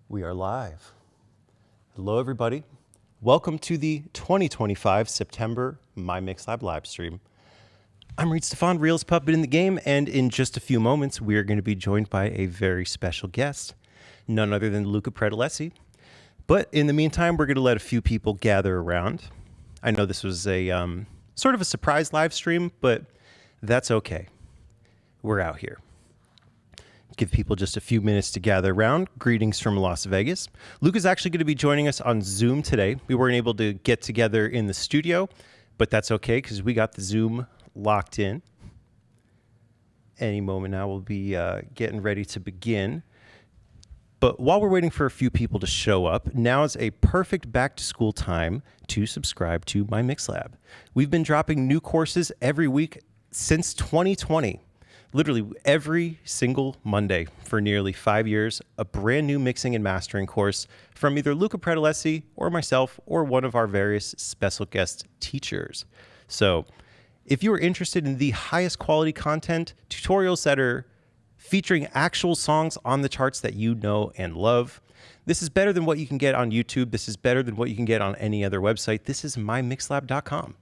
We are live. Hello, everybody. Welcome to the 2025 September MyMixlab live stream. I'm Reid Stefan, realest puppet in the game, and in just a few moments, we are going to be joined by a very special guest, none other than Luca Pretolesi. But in the meantime, we're going to let a few people gather around. I know this was a sort of a surprise live stream, but that's okay. We're out here. Give people just a few minutes to gather around. Greetings from Las Vegas. Luca's actually going to be joining us on Zoom today. We weren't able to get together in the studio, but that's okay because we got the Zoom locked in. Any moment now, we'll be getting ready to begin. But while we're waiting for a few people to show up, now is a perfect back-to-school time to subscribe to MyMixlab. We've been dropping new courses every week since 2020. Literally every single Monday for nearly 5 years, a brand new mixing and mastering course from either Luca Pretolesi or myself or one of our various special guest teachers. So if you are interested in the highest quality content, tutorials that are featuring actual songs on the charts that you know and love, this is better than what you can get on YouTube. This is better than what you can get on any other website. This is mymixlab.com.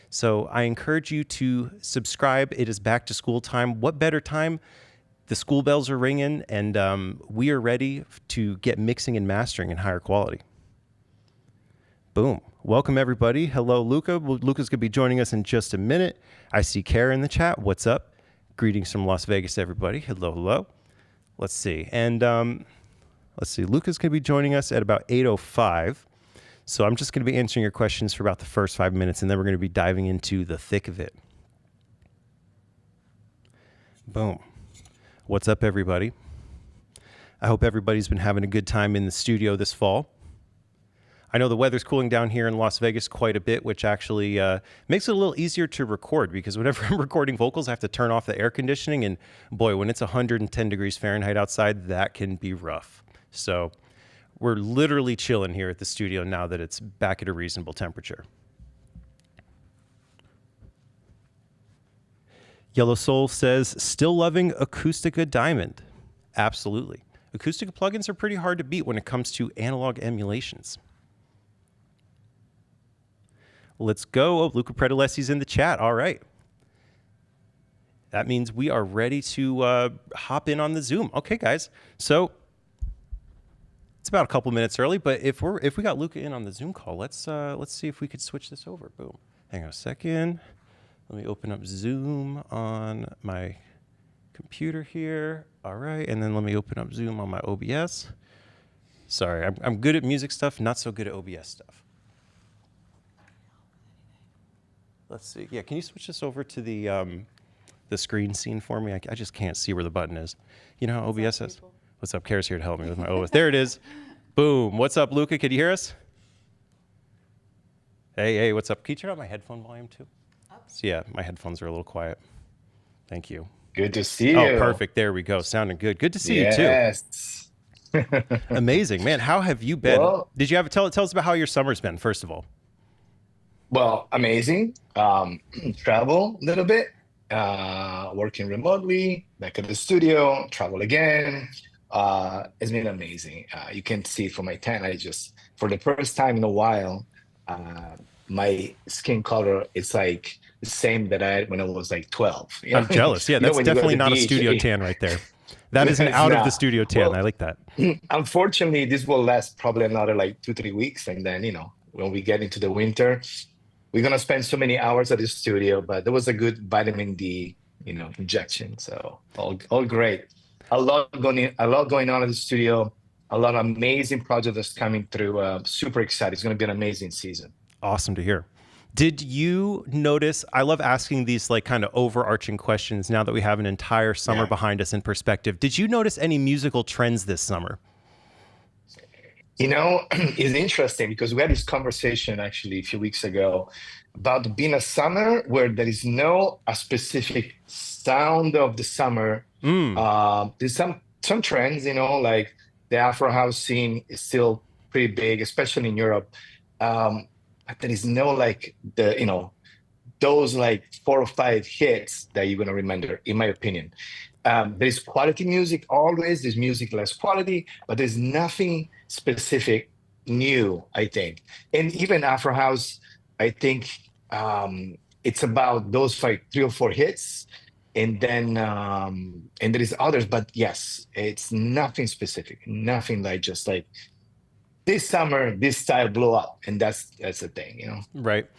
So I encourage you to subscribe. It is back to school time. What better time? The school bells are ringing, and we are ready to get mixing and mastering in higher quality. Boom. Welcome, everybody. Hello, Luca. Luca's going to be joining us in just a minute. I see Kara in the chat. What's up? Greetings from Las Vegas, everybody. Hello, hello. Let's see. And let's see. Luca's going to be joining us at about 8:05. So I'm just going to be answering your questions for about the first 5 minutes, and then we're going to be diving into the thick of it. Boom. What's up, everybody? I hope everybody's been having a good time in the studio this fall. I know the weather's cooling down here in Las Vegas quite a bit, which actually makes it a little easier to record because whenever I'm recording vocals, I have to turn off the air conditioning. And boy, when it's 110 degrees Fahrenheit outside, that can be rough. So we're literally chilling here at the studio now that it's back at a reasonable temperature. Yellow Soul says, still loving Acoustica Diamond. Absolutely. Acoustica plugins are pretty hard to beat when it comes to analog emulations. Let's go. Oh, Luca Pretolesi's in the chat. All right. That means we are ready to hop in on the Zoom. Okay, guys. So it's about a couple minutes early, but if we got Luca in on the Zoom call, let's see if we could switch this over. Boom. Hang on a second. Let me open up Zoom on my computer here. All right, and then let me open up Zoom on my OBS. Sorry, I'm good at music stuff, not so good at OBS stuff. Let's see. Yeah, can you switch this over to the screen scene for me? I just can't see where the button is. You know how OBS is? What's up? Kara's here to help me with my OBS. There it is. Boom. What's up, Luca? Can you hear us? Hey, what's up? Can you turn up my headphone volume too? So yeah, my headphones are a little quiet. Thank you. Good to see you. Oh, perfect. There we go. Sounding good. Good to see you too. Yes. Amazing, man. How have you been? Well, Did you tell us about how your summer's been, first of all? well, amazing. Travel a little bit, working remotely, back at the studio, travel again. It's been amazing. You can see from my tan, for the first time in a while, my skin color is like the same that I had when I was like 12. You I'm know? jealous. Yeah, You know, that's when you go to definitely the not a beach, studio tan right there. That is an it's out of the not. studio tan. Well, I like that. unfortunately, this will last probably another like 2, 3 weeks. And then, when we get into the winter, we're going to spend so many hours at the studio, but there was a good vitamin D, injection. So all great. A lot going on at the studio, a lot of amazing projects that's coming through. Super excited. It's going to be an amazing season. Awesome to hear. Did you notice, I love asking these like kind of overarching questions now that we have an entire summer behind us in perspective. Did you notice any musical trends this summer? It's interesting because we had this conversation actually a few weeks ago about being a summer where there is no a specific sound of the summer. There's some trends, like the Afro house scene is still pretty big, especially in Europe. But there is no like those like 4 or 5 hits that you're gonna remember, in my opinion. There's quality music always, there's music less quality, but there's nothing specific new, I think. And even Afro House, I think it's about those like 3 or 4 hits. And then and there is others, but yes, it's nothing specific, nothing like just like this summer, this style blew up, and that's the thing, Right.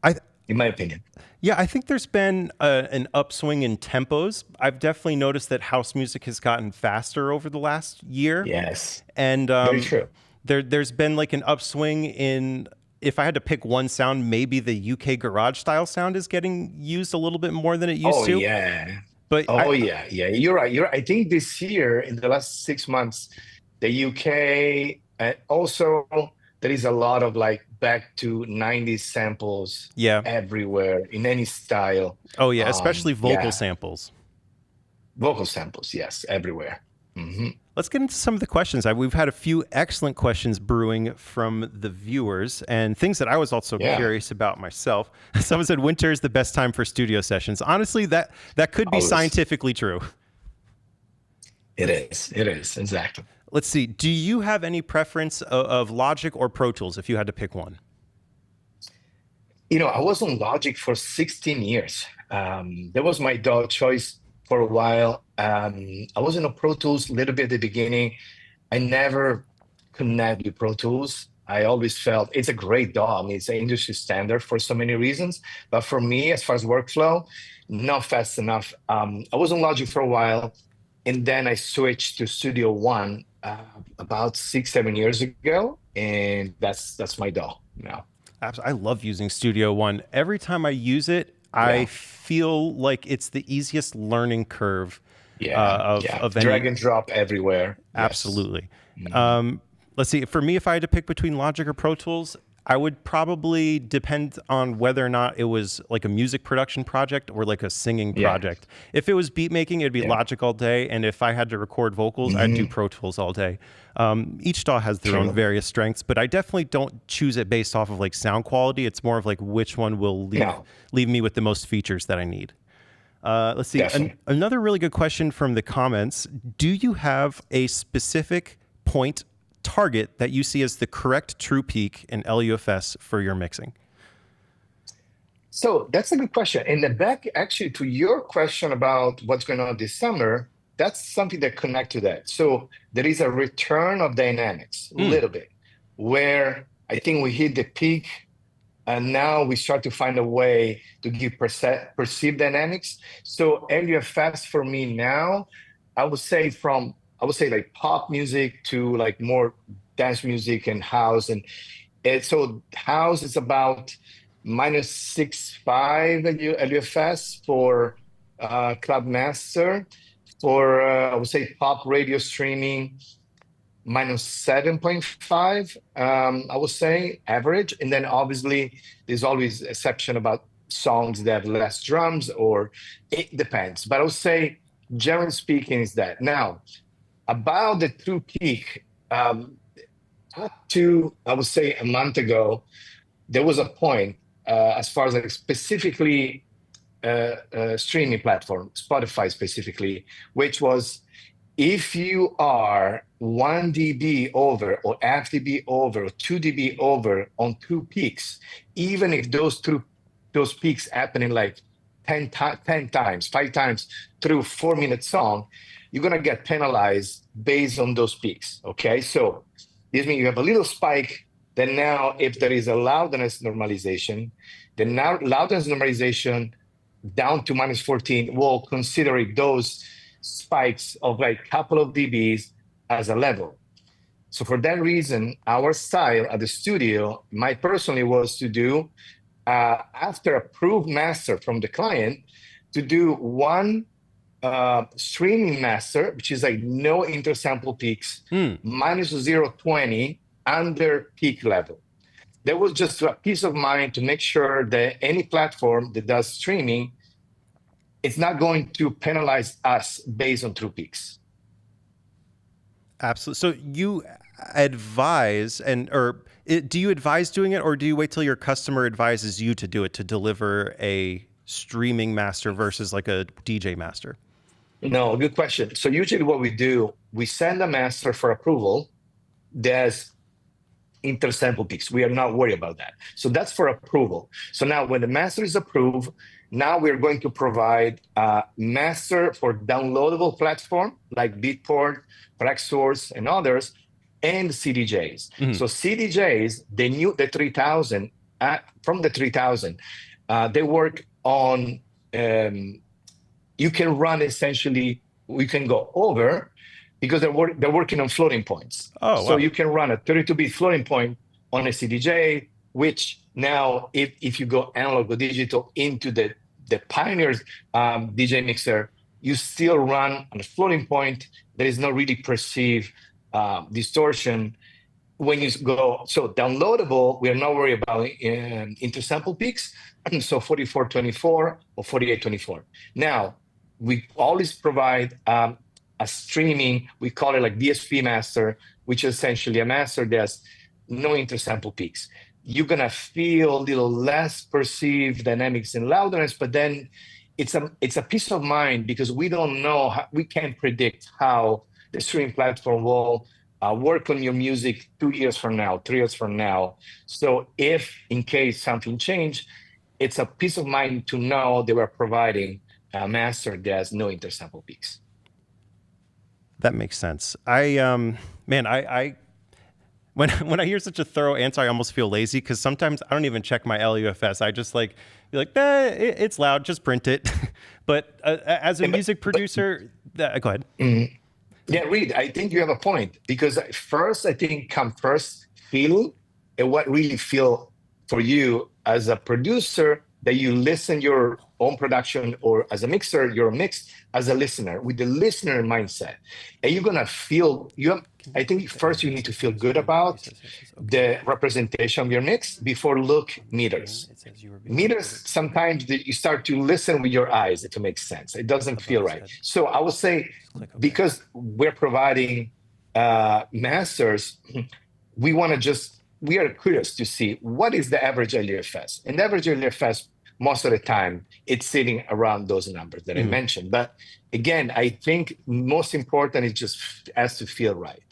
I in my opinion. Yeah, I think there's been an upswing in tempos. I've definitely noticed that house music has gotten faster over the last year. Yes, And very true. there's been like an upswing in, if I had to pick one sound, maybe the UK garage style sound is getting used a little bit more than it used Oh to. yeah. But Oh yeah, yeah. You're right. I think this year, in the last 6 months, the UK, also there is a lot of like back to 90s samples yeah. everywhere in any style. Oh yeah, especially vocal Yeah, samples. vocal samples, yes, everywhere. Hmm. Let's get into some of the questions. We've had a few excellent questions brewing from the viewers and things that I was also Yeah, curious about myself. Someone said winter is the best time for studio sessions. Honestly, that could be always. scientifically true. It is. It is exactly. Let's see. Do you have any preference of Logic or Pro Tools if you had to pick one? I was on Logic for 16 years. That was my dog choice for a while. I was in a Pro Tools a little bit at the beginning. I never connect with Pro Tools. I always felt it's a great DAW. I mean, it's an industry standard for so many reasons. But for me, as far as workflow, not fast enough. I was on Logic for a while, and then I switched to Studio One about 6, 7 years ago, and that's my DAW now. I love using Studio One. Every time I use it, I Yeah, feel like it's the easiest learning curve yeah, yeah. of Drag any. and drop everywhere. Yes. Absolutely. Mhm. Let's see. For me, if I had to pick between Logic or Pro Tools, I would probably depend on whether or not it was like a music production project or like a singing Yeah, project. If it was beat making, it'd be yeah. Logic all day. And if I had to record vocals, I'd do Hmm. Pro Tools all day. Each DAW has their own True. various strengths, but I definitely don't choose it based off of like sound quality. It's more of like which one will No, leave me with the most features that I need. Let's see. definitely. Another really good question from the comments. Do you have a specific point target that you see as the correct true peak in LUFS for your mixing? So that's a good question. And the back actually to your question about what's going on this summer, that's something that connect to that. So there is a return of dynamics a Mm, little bit, where I think we hit the peak, and now we start to find a way to give perceived dynamics. So LUFS for me now, I would say like pop music to like more dance music and house, and so house is about -6.5 LUFS for Club Master. For I would say pop radio streaming, -7.5. I would say average, and then obviously there's always exception about songs that have less drums, or it depends. But I would say, generally speaking, is that now about the true peak. Up to I would say a month ago, there was a point as far as like specifically streaming platform, Spotify specifically, which was if you are 1 dB over or half dB over or 2 dB over on two peaks, even if those peaks happen in like 10 times, 5 times through 4 minute song, you're gonna get penalized based on those peaks. Okay, so this means you have a little spike. Then now, if there is a loudness normalization, then now loudness normalization down to -14 will consider those spikes of like couple of dBs as a level. So for that reason, our style at the studio, my personally was to do after approved master from the client, to do one streaming master, which is like no intersample peaks, mm. -0.20 under peak level. That was just a peace of mind to make sure that any platform that does streaming, it's not going to penalize us based on true peaks. Absolutely. So you advise do you advise doing it, or do you wait till your customer advises you to do it to deliver a streaming master versus like a DJ master? No, good question. So usually what we do, we send a master for approval. There's intersample peaks. We are not worried about that. So that's for approval. So now when the master is approved, now we're going to provide a master for downloadable platform like Beatport, Tracksource, and others, and CDJs. So CDJs, the 3000, from the 3000, they work on, you can run essentially, we can go over, because they're working on floating points. Oh, so wow. you can run a 32-bit floating point on a CDJ, which now, if you go analog or digital into the Pioneer's DJ mixer, you still run on a floating point. There is no really perceived distortion. When you go, so downloadable, we are not worried about intersample peaks. So 4424 or 4824. Now, we always provide a streaming, we call it like DSP master, which is essentially a master that has no intersample peaks. You're gonna feel a little less perceived dynamics and loudness, but then it's a peace of mind, because we don't know, we can't predict how the streaming platform will work on your music 2 years from now, 3 years from now. So if in case something changed, it's a peace of mind to know they were providing a master that has no intersample peaks. That makes sense. I when I hear such a thorough answer, I almost feel lazy, because sometimes I don't even check my LUFS. I just be like, it's loud, just print it. But as a music producer, go ahead. Mm-hmm. Yeah, Reid, I think you have a point, because first, I think come first feel, and what really feel for you as a producer, that you listen your own production, or as a mixer, your mix as a listener, with the listener mindset. And you're gonna feel, I think first you need to feel good about the representation of your mix before look meters. Meters, sometimes you start to listen with your eyes to make sense. It doesn't feel right. So I would say, because we're providing masters, we are curious to see what is the average LUFS. And the average LUFS, most of the time, it's sitting around those numbers that I mentioned. But again, I think most important, it just has to feel right.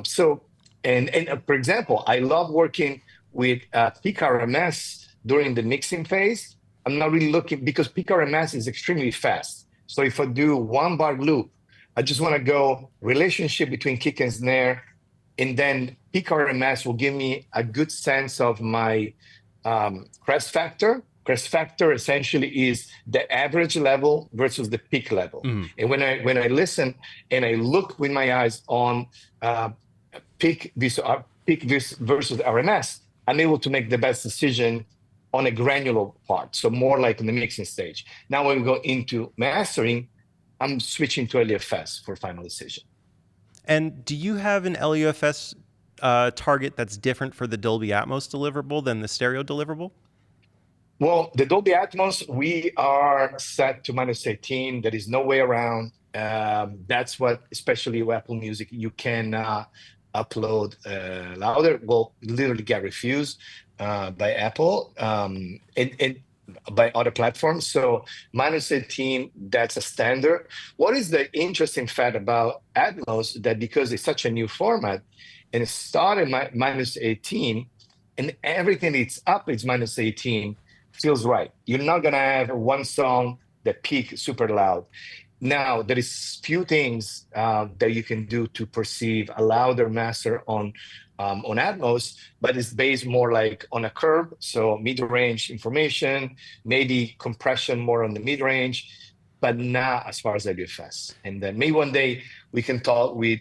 So, for example, I love working with peak RMS during the mixing phase. I'm not really looking, because peak RMS is extremely fast. So if I do 1 bar loop, I just want to go relationship between kick and snare, and then peak RMS will give me a good sense of my crest factor. Crest factor essentially is the average level versus the peak level. And when I listen and I look with my eyes on peak versus RMS, I'm able to make the best decision on a granular part. So more like in the mixing stage. Now when we go into mastering, I'm switching to LUFS for final decision. And do you have an LUFS target that's different for the Dolby Atmos deliverable than the stereo deliverable? Well, the Dolby Atmos, we are set to -18. There is no way around. That's what, especially with Apple Music, you can upload louder. Will literally get refused by Apple and by other platforms. So -18, that's a standard. What is the interesting fact about Atmos, that because it's such a new format, and it started -18, and everything that's up is -18, feels right. You're not gonna have one song that peak super loud. Now, there is few things that you can do to perceive a louder master on Atmos, but it's based more like on a curve, so mid-range information, maybe compression more on the mid-range, but not as far as LUFS. And then maybe one day we can talk with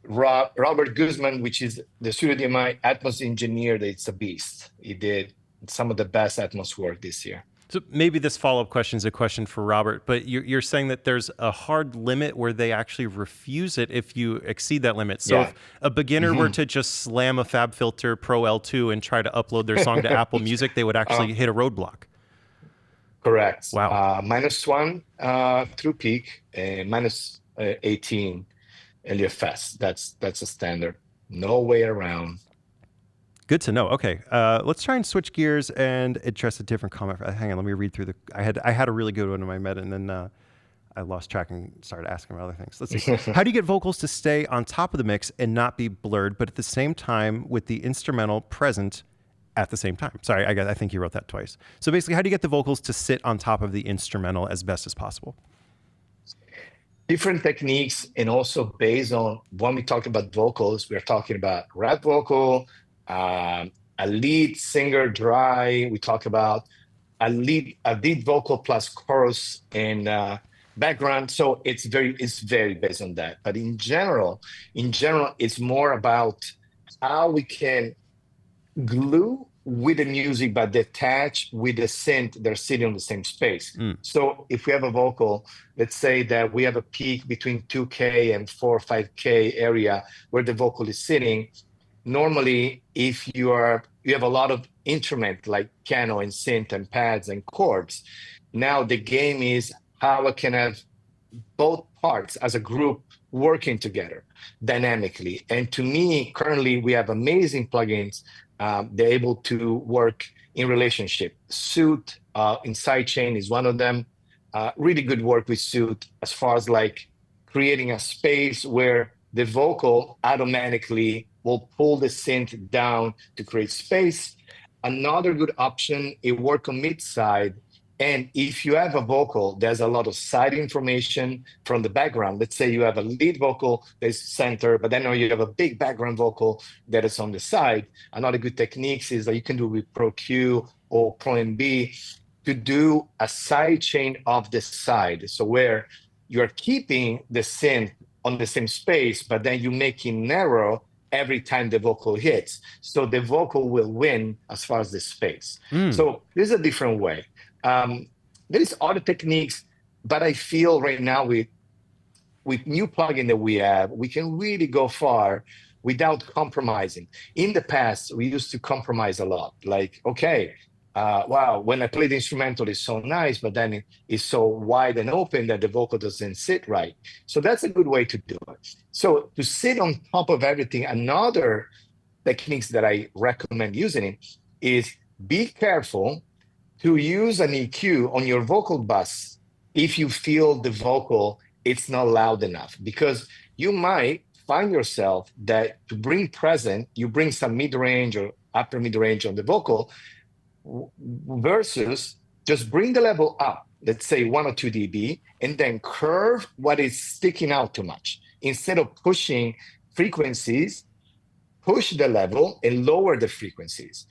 Robert Guzman, which is the Studio DMI Atmos engineer. That it's a beast. He did some of the best Atmos work this year. So maybe this follow-up question is a question for Robert, but you're saying that there's a hard limit where they actually refuse it if you exceed that limit. So if a beginner were to just slam a FabFilter Pro L2 and try to upload their song to Apple Music, they would actually hit a roadblock. Correct. Wow. -1 through peak, and -18 LUFS. That's a standard. No way around. Good to know. Okay, let's try and switch gears and address a different comment. Hang on, let me read through I had a really good one in my head, and then I lost track and started asking about other things. Let's see. How do you get vocals to stay on top of the mix and not be blurred, but at the same time with the instrumental present at the same time? Sorry, I think you wrote that twice. So basically, how do you get the vocals to sit on top of the instrumental as best as possible? Different techniques, and also based on when we talk about vocals, we're talking about rap vocal, a lead singer dry. We talk about a lead vocal plus chorus and background. So it's very based on that. But in general, it's more about how we can glue with the music, but detach with the synth. They're sitting on the same space. So if we have a vocal, let's say that we have a peak between 2K and 4 or 5K area where the vocal is sitting. Normally, if you have a lot of instrument like piano and synth and pads and chords, now the game is how I can have both parts as a group working together dynamically. And to me, currently, we have amazing plugins. They're able to work in relationship. Suit in sidechain is one of them. Really good work with Suit as far as like creating a space where the vocal automatically will pull the synth down to create space. Another good option, it work on mid side. And if you have a vocal, there's a lot of side information from the background. Let's say you have a lead vocal that's center, but then you have a big background vocal that is on the side. Another good techniques is that you can do with Pro Q or Pro MB to do a side chain of the side. So where you're keeping the synth on the same space, but then you make it narrow every time the vocal hits. So the vocal will win as far as the space. So this is a different way. There is other techniques, but I feel right now with new plugin that we have, we can really go far without compromising. In the past, we used to compromise a lot. Like, okay, wow, when I play the instrumental, it's so nice, but then it's so wide and open that the vocal doesn't sit right. So that's a good way to do it. So to sit on top of everything, another techniques that I recommend using is be careful to use an EQ on your vocal bus if you feel the vocal, it's not loud enough, because you might find yourself that to bring present, you bring some mid-range or upper mid-range on the vocal versus just bring the level up, let's say 1 or 2 dB, and then curve what is sticking out too much. Instead of pushing frequencies, push the level and lower the frequencies.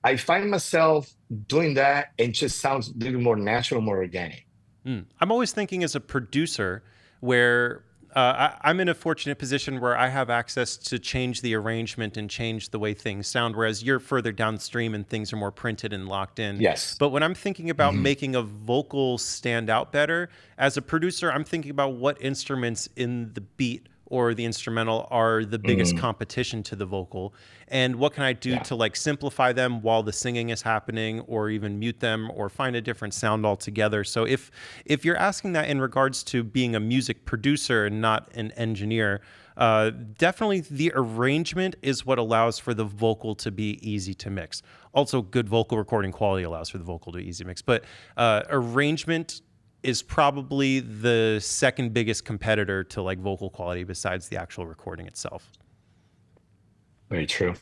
I find myself doing that and it just sounds a little more natural, more organic. I'm always thinking as a producer where I'm in a fortunate position where I have access to change the arrangement and change the way things sound, whereas you're further downstream and things are more printed and locked in. Yes. But when I'm thinking about making a vocal stand out better, as a producer, I'm thinking about what instruments in the beat or the instrumental are the biggest competition to the vocal, and what can I do to like simplify them while the singing is happening, or even mute them or find a different sound altogether. So if you're asking that in regards to being a music producer and not an engineer, definitely the arrangement is what allows for the vocal to be easy to mix. Also, good vocal recording quality allows for the vocal to be easy to mix, but arrangement is probably the second biggest competitor to like vocal quality besides the actual recording itself. Very true.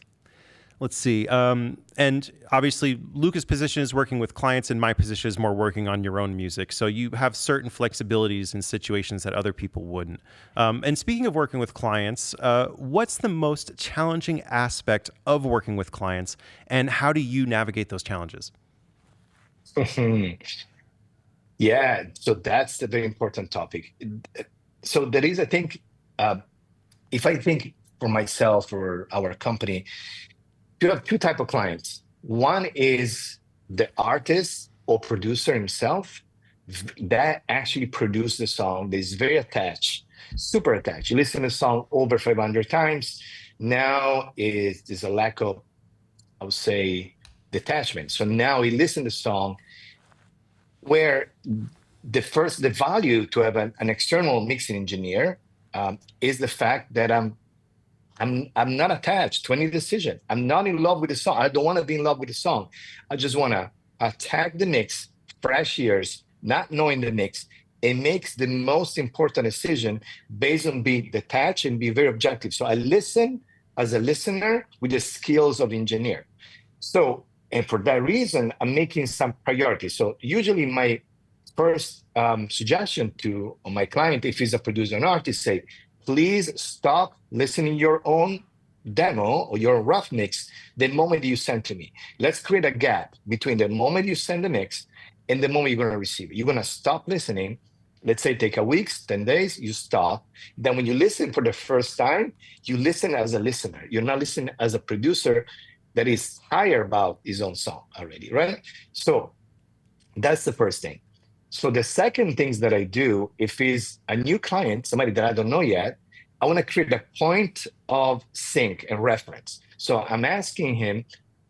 Let's see. And obviously Luca's position is working with clients and my position is more working on your own music. So you have certain flexibilities in situations that other people wouldn't. And speaking of working with clients, what's the most challenging aspect of working with clients and how do you navigate those challenges? Yeah, so that's the very important topic. So there is, I think, if I think for myself or our company, you have two types of clients. One is the artist or producer himself that actually produced the song, that is very attached, super attached. You listen to the song over 500 times. Now there's a lack of, I would say, detachment. So now he listens to the song where the value to have an external mixing engineer is the fact that I'm not attached to any decision. I'm not in love with the song. I don't want to be in love with the song. I just want to attack the mix, fresh ears, not knowing the mix, and makes the most important decision based on being detached and be very objective. So I listen as a listener with the skills of engineer. So, and for that reason, I'm making some priorities. So usually my first suggestion to my client, if he's a producer and artist, say, please stop listening your own demo or your rough mix the moment you send to me. Let's create a gap between the moment you send the mix and the moment you're going to receive it. You're going to stop listening. Let's say take a week, 10 days, you stop. Then when you listen for the first time, you listen as a listener. You're not listening as a producer that is higher about his own song already, right? So that's the first thing. So the second things that I do, if it's a new client, somebody that I don't know yet, I want to create a point of sync and reference. So I'm asking him,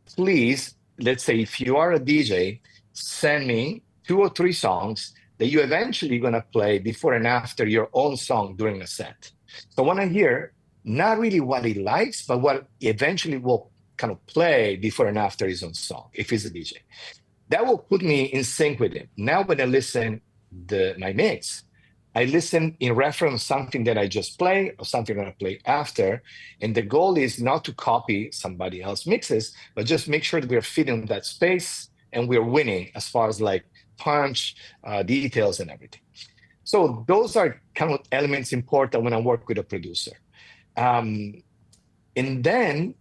please, let's say if you are a DJ, send me 2 or 3 songs that you eventually going to play before and after your own song during a set. So I want to hear not really what he likes, but what he eventually will kind of play before and after his own song, if he's a DJ. That will put me in sync with him. Now when I listen my mix, I listen in reference to something that I just play or something that I play after. And the goal is not to copy somebody else's mixes, but just make sure that we're fitting that space and we're winning as far as like punch, details and everything. So those are kind of elements important when I work with a producer. And then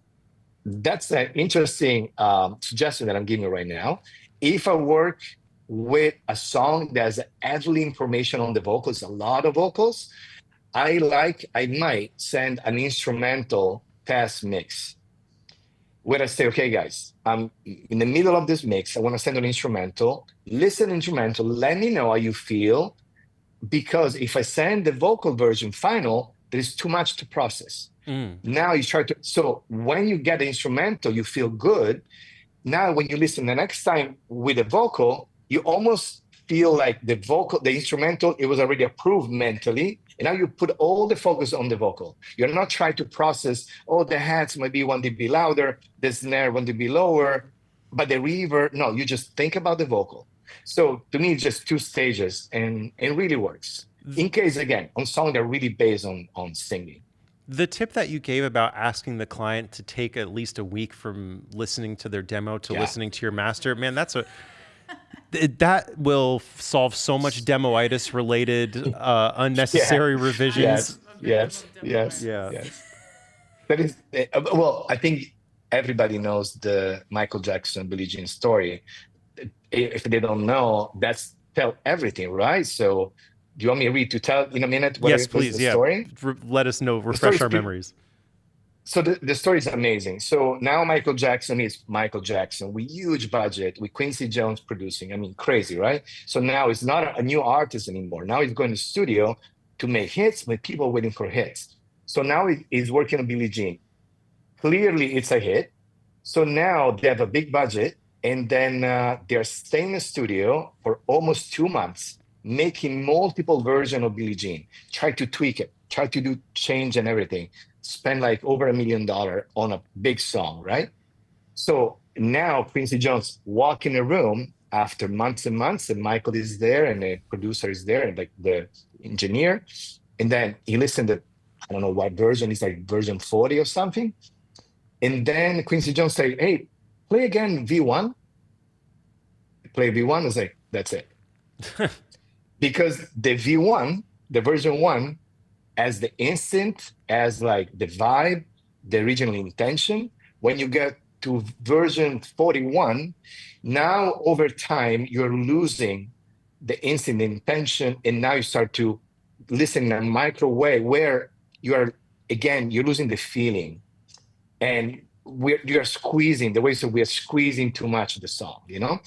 that's an interesting suggestion that I'm giving you right now. If I work with a song that has heavily information on the vocals, a lot of vocals, I might send an instrumental test mix where I say, okay, guys, I'm in the middle of this mix. I want to send an instrumental, listen instrumental, let me know how you feel. Because if I send the vocal version final, there is too much to process. Now you try to, so when you get the instrumental, you feel good. Now, when you listen the next time with the vocal, you almost feel like the instrumental, it was already approved mentally. And now you put all the focus on the vocal. You're not trying to process, oh, the hats might be 1 dB louder, the snare 1 dB lower, but the reverb, no, you just think about the vocal. So to me, it's just 2 stages and it really works. In case, again, on songs that are really based on singing. The tip that you gave about asking the client to take at least a week from listening to their demo to listening to your master, man, that will solve so much demoitis related unnecessary revisions. Yes. That is, well, I think everybody knows the Michael Jackson, Billie Jean story. If they don't know, that's tell everything, right? So do you want me to tell in a minute what yes, please, the story? Let us know, refresh our memories. So the story is amazing. So now Michael Jackson is Michael Jackson with huge budget, with Quincy Jones producing. I mean, crazy, right? So now it's not a new artist anymore. Now he's going to the studio to make hits with people waiting for hits. So now he's working on Billie Jean. Clearly, it's a hit. So now they have a big budget, and then they're staying in the studio for almost 2 months, making multiple versions of Billie Jean, try to tweak it, try to do change and everything, spend like over $1 million on a big song, right? So now Quincy Jones walk in a room after months and months, and Michael is there, and the producer is there, and like the engineer, and then he listened to, I don't know what version, it's like version 40 or something. And then Quincy Jones say, hey, play again V1. Play V1, is like, that's it. Because the V1, the version 1, as the instinct, as like the vibe, the original intention, when you get to version 41, now over time, you're losing the instinct, the intention, and now you start to listen in a micro way where you are, again, you're losing the feeling. And you're squeezing, the way so we are squeezing too much of the song, you know?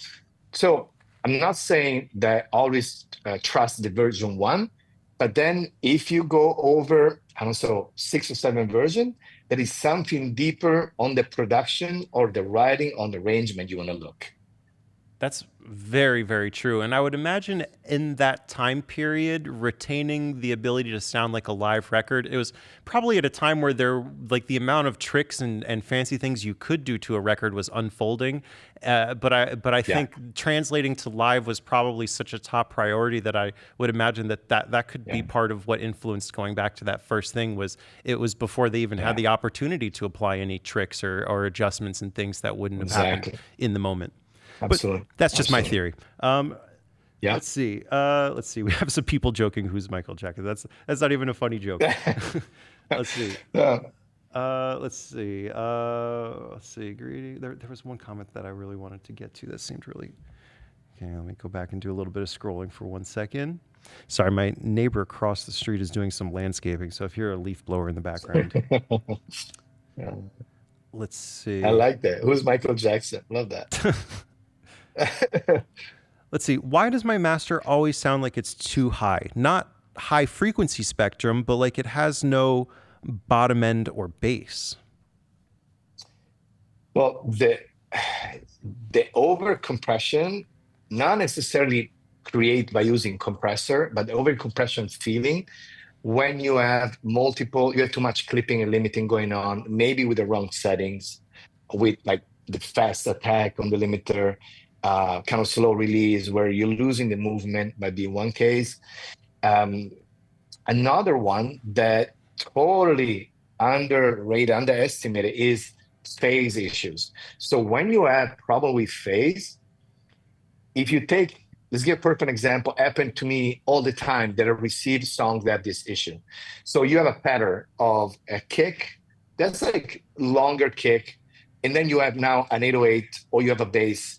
So I'm not saying that always trust the version 1, but then if you go over, I don't know, 6 or 7 version, there is something deeper on the production or the writing, on the arrangement you want to look. That's very, very true. And I would imagine in that time period, retaining the ability to sound like a live record, it was probably at a time where like the amount of tricks and fancy things you could do to a record was unfolding. But I Yeah, think translating to live was probably such a top priority that I would imagine that could be yeah, part of what influenced going back to that first thing. Was it was before they even had yeah, the opportunity to apply any tricks or adjustments and things that wouldn't have happened exactly. in the moment. But Absolutely. that's just my Absolutely. theory. Yeah. Let's see. Let's see. We have some people joking who's Michael Jackson. That's not even a funny joke. Let's see. Yeah. Let's see. Let's see. Greedy. There was one comment that I really wanted to get to that seemed really. Okay, let me go back and do a little bit of scrolling for 1 second. Sorry, my neighbor across the street is doing some landscaping, so if you're a leaf blower in the background, Yeah. let's I see. like that. Who's Michael Jackson? Love that. Let's see. Why does my master always sound like it's too high? Not high frequency spectrum, but like it has no bottom end or bass. Well, the over compression, not necessarily create by using compressor, but the over compression feeling when you have you have too much clipping and limiting going on, maybe with the wrong settings, with like the fast attack on the limiter, kind of slow release where you're losing the movement might be one case. Um, Another one that totally underrated, underestimated is phase issues. So when you have problem with phase, if you take, let's give a perfect example, happened to me all the time that I receive songs that have this issue. So you have a pattern of a kick, that's like longer kick, and then you have now an 808 or you have a bass.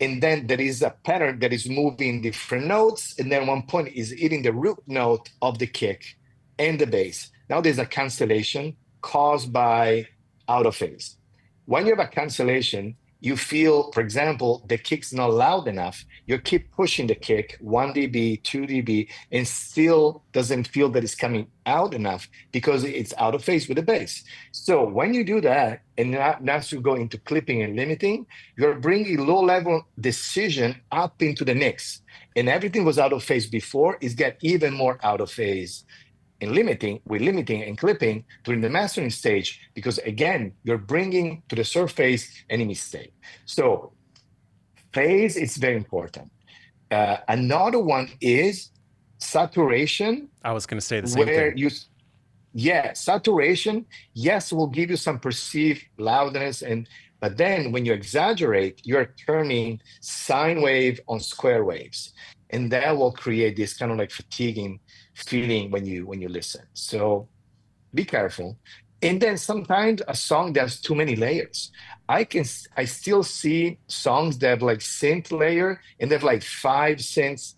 And then there is a pattern that is moving different notes, and then one point is hitting the root note of the kick and the bass. Now there's a cancellation caused by out of phase. When you have a cancellation, you feel, for example, the kick's not loud enough. You keep pushing the kick 1 dB, 2 dB, and still doesn't feel that it's coming out enough because it's out of phase with the bass. So when you do that, and now you go into clipping and limiting, you're bringing low-level decision up into the mix. And everything was out of phase before, is get even more out of phase in limiting and clipping during the mastering stage, because again, you're bringing to the surface any mistake. So phase is very important. Another one is saturation, I was going to say the same thing. Saturation, yes, will give you some perceived loudness, but then when you exaggerate, you're turning sine wave on square waves, and that will create this kind of like fatiguing feeling when you listen. So be careful. And then sometimes a song that has too many layers. I still see songs that have like synth layer and they have like 5 synths.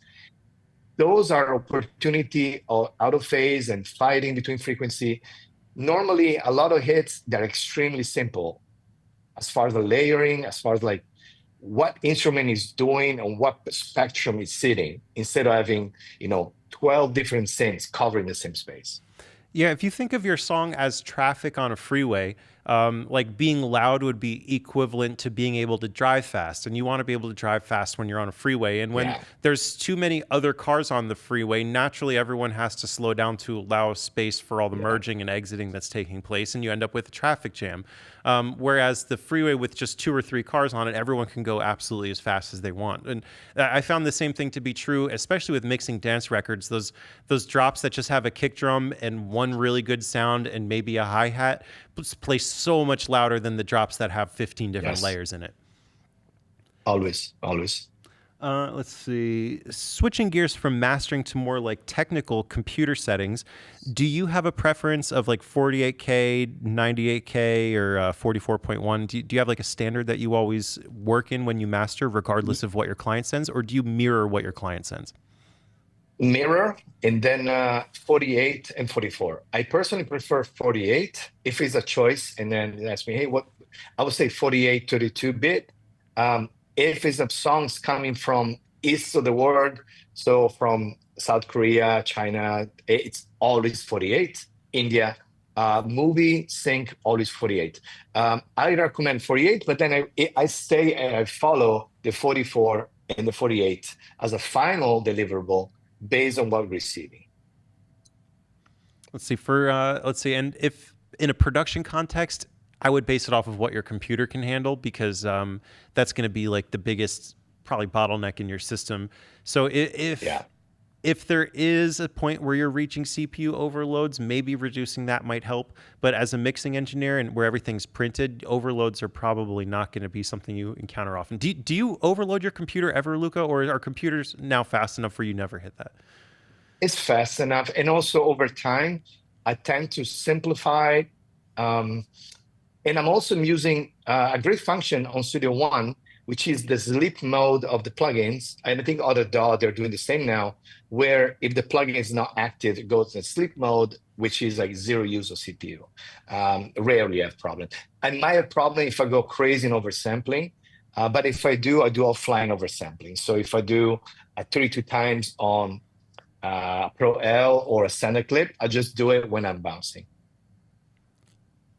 Those are opportunity out of phase and fighting between frequency. Normally, a lot of hits, they're extremely simple as far as the layering, as far as like what instrument is doing and what spectrum is sitting, instead of having 12 different synths covering the same space. Yeah, if you think of your song as traffic on a freeway, like being loud would be equivalent to being able to drive fast. And you want to be able to drive fast when you're on a freeway. And when Yeah, there's too many other cars on the freeway, naturally everyone has to slow down to allow space for all the yeah, merging and exiting that's taking place. And you end up with a traffic jam. Whereas the freeway with just 2 or 3 cars on it, everyone can go absolutely as fast as they want. And I found the same thing to be true, especially with mixing dance records. Those drops that just have a kick drum and one really good sound and maybe a hi-hat play so much louder than the drops that have 15 different yes, layers in it. always, always. Let's see. Switching gears from mastering to more like technical computer settings, do you have a preference of like 48K, 98K, or 44.1? Do you have like a standard that you always work in when you master, regardless of what your client sends, or do you mirror what your client sends? Mirror, and then 48 and 44. I personally prefer 48 if it's a choice. And then they ask me, hey, what? I would say 48, 32-bit. If it's a songs coming from east of the world, so from South Korea, China, it's always 48. India, movie sync always 48. I recommend 48, but then I stay and I follow the 44 and the 48 as a final deliverable based on what we're receiving. Let's see, and if in a production context, I would base it off of what your computer can handle, because that's going to be like the biggest probably bottleneck in your system. So if there is a point where you're reaching CPU overloads, maybe reducing that might help. But as a mixing engineer and where everything's printed, overloads are probably not going to be something you encounter often. Do you overload your computer ever, Luca, or are computers now fast enough where you never hit that? It's fast enough. And also over time, I tend to simplify. And I'm also using a great function on Studio One, which is the sleep mode of the plugins. And I think other DAW, they're doing the same now, where if the plugin is not active, it goes in sleep mode, which is like zero use of CPU. Rarely have problem. I might have problem if I go crazy in oversampling, but if I do offline oversampling. So if I do 32 times on Pro L or a standard clip, I just do it when I'm bouncing.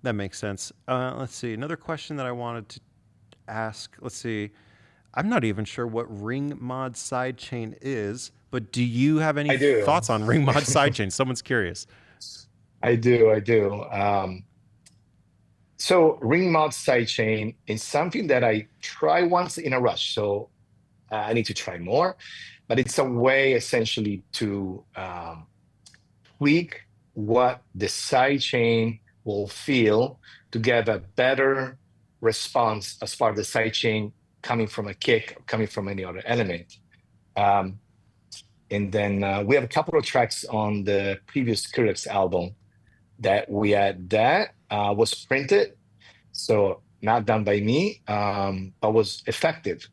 That makes sense. Let's see. Another question that I wanted to ask. Let's see. I'm not even sure what ring mod sidechain is, but do you have any thoughts on ring mod sidechain? Someone's curious. I do. So ring mod sidechain is something that I try once in a rush. So I need to try more, but it's a way essentially to tweak what the sidechain will feel to get a better response as far as the sidechain coming from a kick, or coming from any other element. And then we have a couple of tracks on the previous Skrillex album that we had that was printed, so not done by me, but was effective.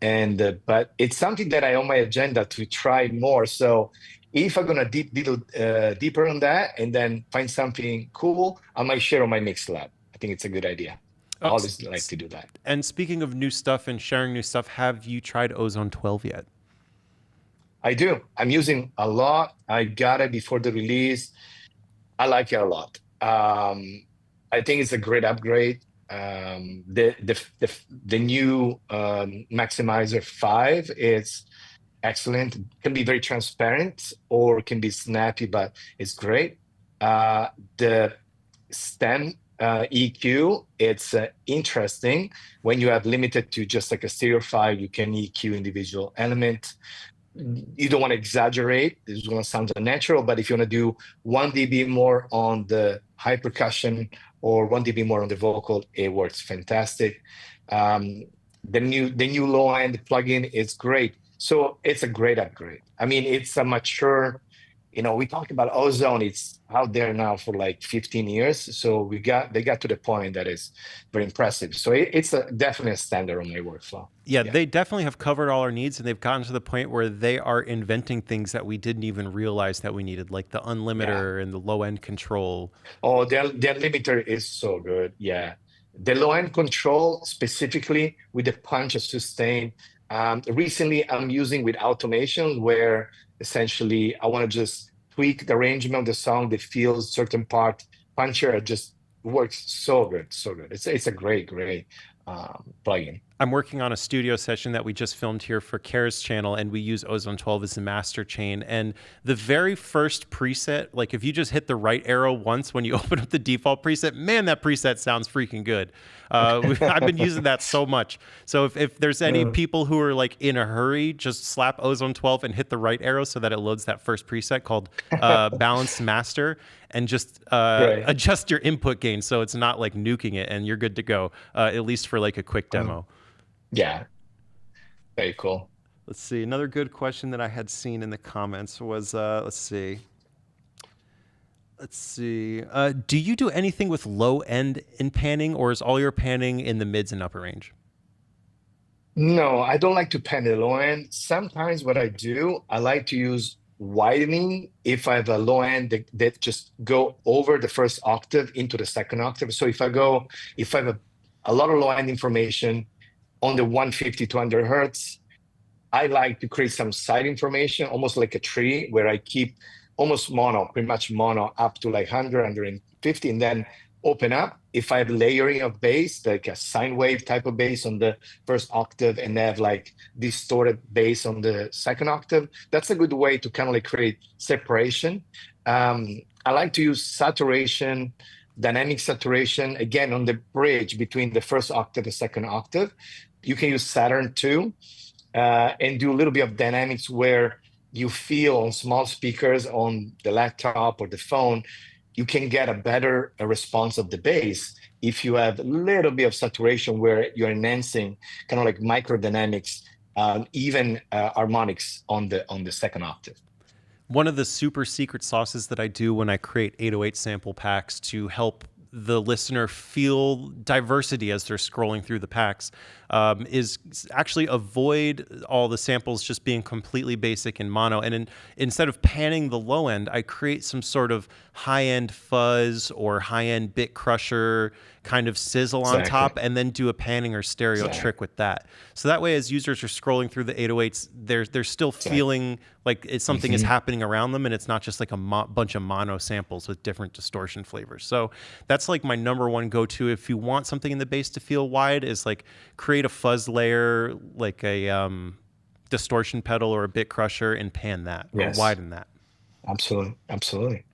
And but it's something that I on my agenda to try more. So if I'm gonna deeper on that and then find something cool, I might share on my MixLab. I think it's a good idea. I always like to do that. And speaking of new stuff and sharing new stuff, have you tried Ozone 12 yet? I do. I'm using a lot. I got it before the release. I like it a lot. I think it's a great upgrade. The new Maximizer 5 is excellent. It can be very transparent or can be snappy, but it's great. The stem EQ, it's interesting. When you have limited to just like a stereo file, you can EQ individual element. You don't want to exaggerate. This is going to sound unnatural, but if you want to do 1 dB more on the high percussion or 1 dB more on the vocal, it works fantastic. The new low end plugin is great. So it's a great upgrade. I mean, it's a mature, we talked about Ozone. It's out there now for like 15 years. So they got to the point that is very impressive. So it's definitely a standard on my workflow. Yeah, they definitely have covered all our needs, and they've gotten to the point where they are inventing things that we didn't even realize that we needed, like the unlimiter and the low end control. Oh, the unlimiter is so good. Yeah. The low end control, specifically with the punch and sustain. Recently, I'm using with automation where essentially I want to just tweak the arrangement of the song that feels certain part puncher. It just works so good, so good. It's a great plugin. I'm working on a studio session that we just filmed here for Kara's channel, and we use Ozone 12 as the master chain. And the very first preset, like if you just hit the right arrow once when you open up the default preset, man, that preset sounds freaking good. I've been using that so much. So if there's any people who are like in a hurry, just slap Ozone 12 and hit the right arrow so that it loads that first preset called Balanced Master, and just adjust your input gain so it's not like nuking it, and you're good to go, at least for like a quick demo. Yeah, very cool. Let's see. Another good question that I had seen in the comments was, let's see. Do you do anything with low end in panning, or is all your panning in the mids and upper range? No, I don't like to pan the low end. Sometimes what I do, I like to use widening if I have a low end that just go over the first octave into the second octave. So if I have a lot of low end information on the 150 to 200 hertz, I like to create some side information, almost like a tree, where I keep almost mono, pretty much mono, up to like 100, 50, and then open up. If I have layering of bass, like a sine wave type of bass on the first octave, and have like distorted bass on the second octave, that's a good way to kind of like create separation. I like to use saturation, dynamic saturation, again, on the bridge between the first octave and second octave. You can use Saturn too, and do a little bit of dynamics where you feel on small speakers on the laptop or the phone, you can get a better response of the bass if you have a little bit of saturation where you're enhancing kind of like microdynamics, even harmonics on the second octave. One of the super secret sauces that I do when I create 808 sample packs to help the listener feel diversity as they're scrolling through the packs is actually avoid all the samples just being completely basic in mono. And instead of panning the low end, I create some sort of high-end fuzz or high-end bit crusher kind of sizzle on top, and then do a panning or stereo trick with that. So that way, as users are scrolling through the 808s, they're still feeling like something is happening around them, and it's not just like a bunch of mono samples with different distortion flavors. So that's like my number one go-to if you want something in the bass to feel wide, is like create a fuzz layer, like a distortion pedal or a bit crusher, and pan that or widen that. Absolutely.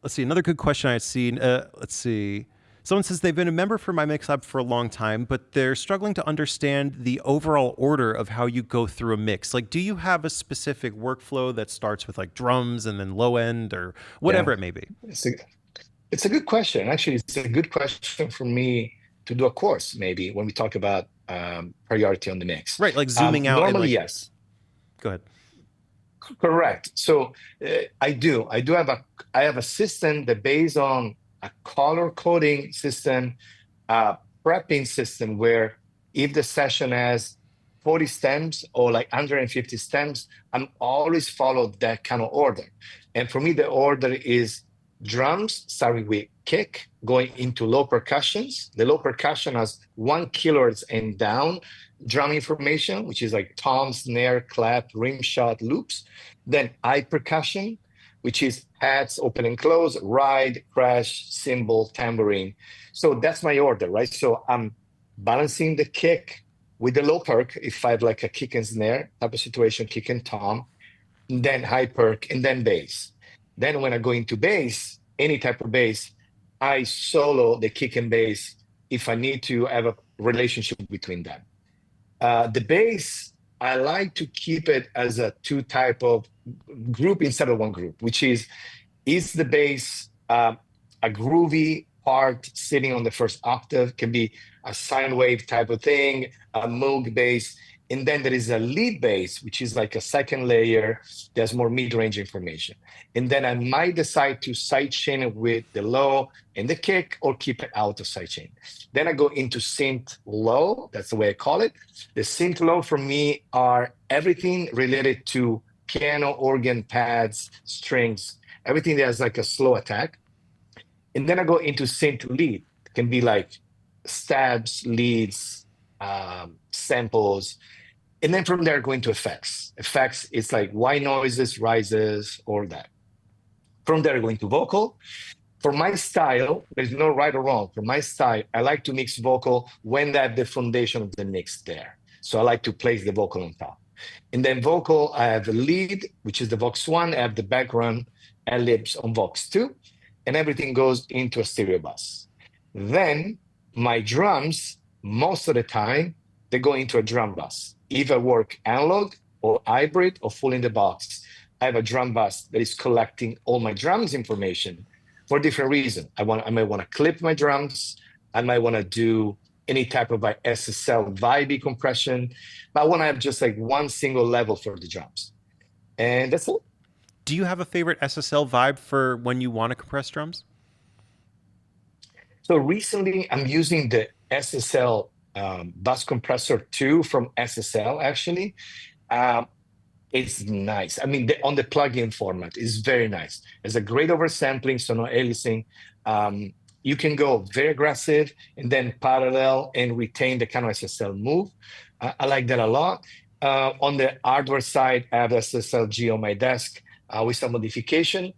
Let's see, another good question I had seen. Let's see. Someone says they've been a member for MyMixlab for a long time, but they're struggling to understand the overall order of how you go through a mix. Like, do you have a specific workflow that starts with like drums and then low end or whatever it may be? It's a good question. Actually, it's a good question for me to do a course, maybe, when we talk about priority on the mix. Right, like zooming out. Normally, and like, yes. Go ahead. Correct. So I have a system that based on a color coding system, prepping system, where if the session has 40 stems or like 150 stems, I'm always follow that kind of order. And for me, the order is drums starting with kick, going into low percussions. The low percussion has 1 kilohertz and down drum information, which is like tom, snare, clap, rim shot, loops. Then high percussion, which is hats, open and close, ride, crash, cymbal, tambourine. So that's my order, right? So I'm balancing the kick with the low perk, if I have like a kick and snare type of situation, kick and tom, and then high perk, and then bass. Then when I go into bass, any type of bass, I solo the kick and bass if I need to have a relationship between them. The bass, I like to keep it as a two type of group instead of one group, which is the bass a groovy part sitting on the first octave, can be a sine wave type of thing, a Moog bass. And then there is a lead bass, which is like a second layer. There's more mid-range information. And then I might decide to sidechain it with the low and the kick, or keep it out of sidechain. Then I go into synth low. That's the way I call it. The synth low for me are everything related to piano, organ, pads, strings, everything that has like a slow attack. And then I go into synth lead. It can be like stabs, leads, samples. And then from there, go into effects. Effects, it's like white noises, rises, all that. From there, go into vocal. For my style, there's no right or wrong. For my style, I like to mix vocal when I have the foundation of the mix there. So I like to place the vocal on top. And then vocal, I have the lead, which is the Vox 1. I have the background ellipse on Vox 2. And everything goes into a stereo bus. Then my drums, most of the time, they go into a drum bus. If I work analog or hybrid or full in the box, I have a drum bus that is collecting all my drums information for different reasons. I might want to clip my drums. I might want to do any type of like SSL vibe compression, but I want to have just like one single level for the drums. And that's it. Do you have a favorite SSL vibe for when you want to compress drums? So recently I'm using the SSL bus compressor 2 from SSL, actually. It's nice. I mean, on the plugin format, it's very nice. It's a great oversampling, so no aliasing. You can go very aggressive and then parallel and retain the kind of SSL move. I like that a lot. On the hardware side, I have SSL G on my desk. with some modification,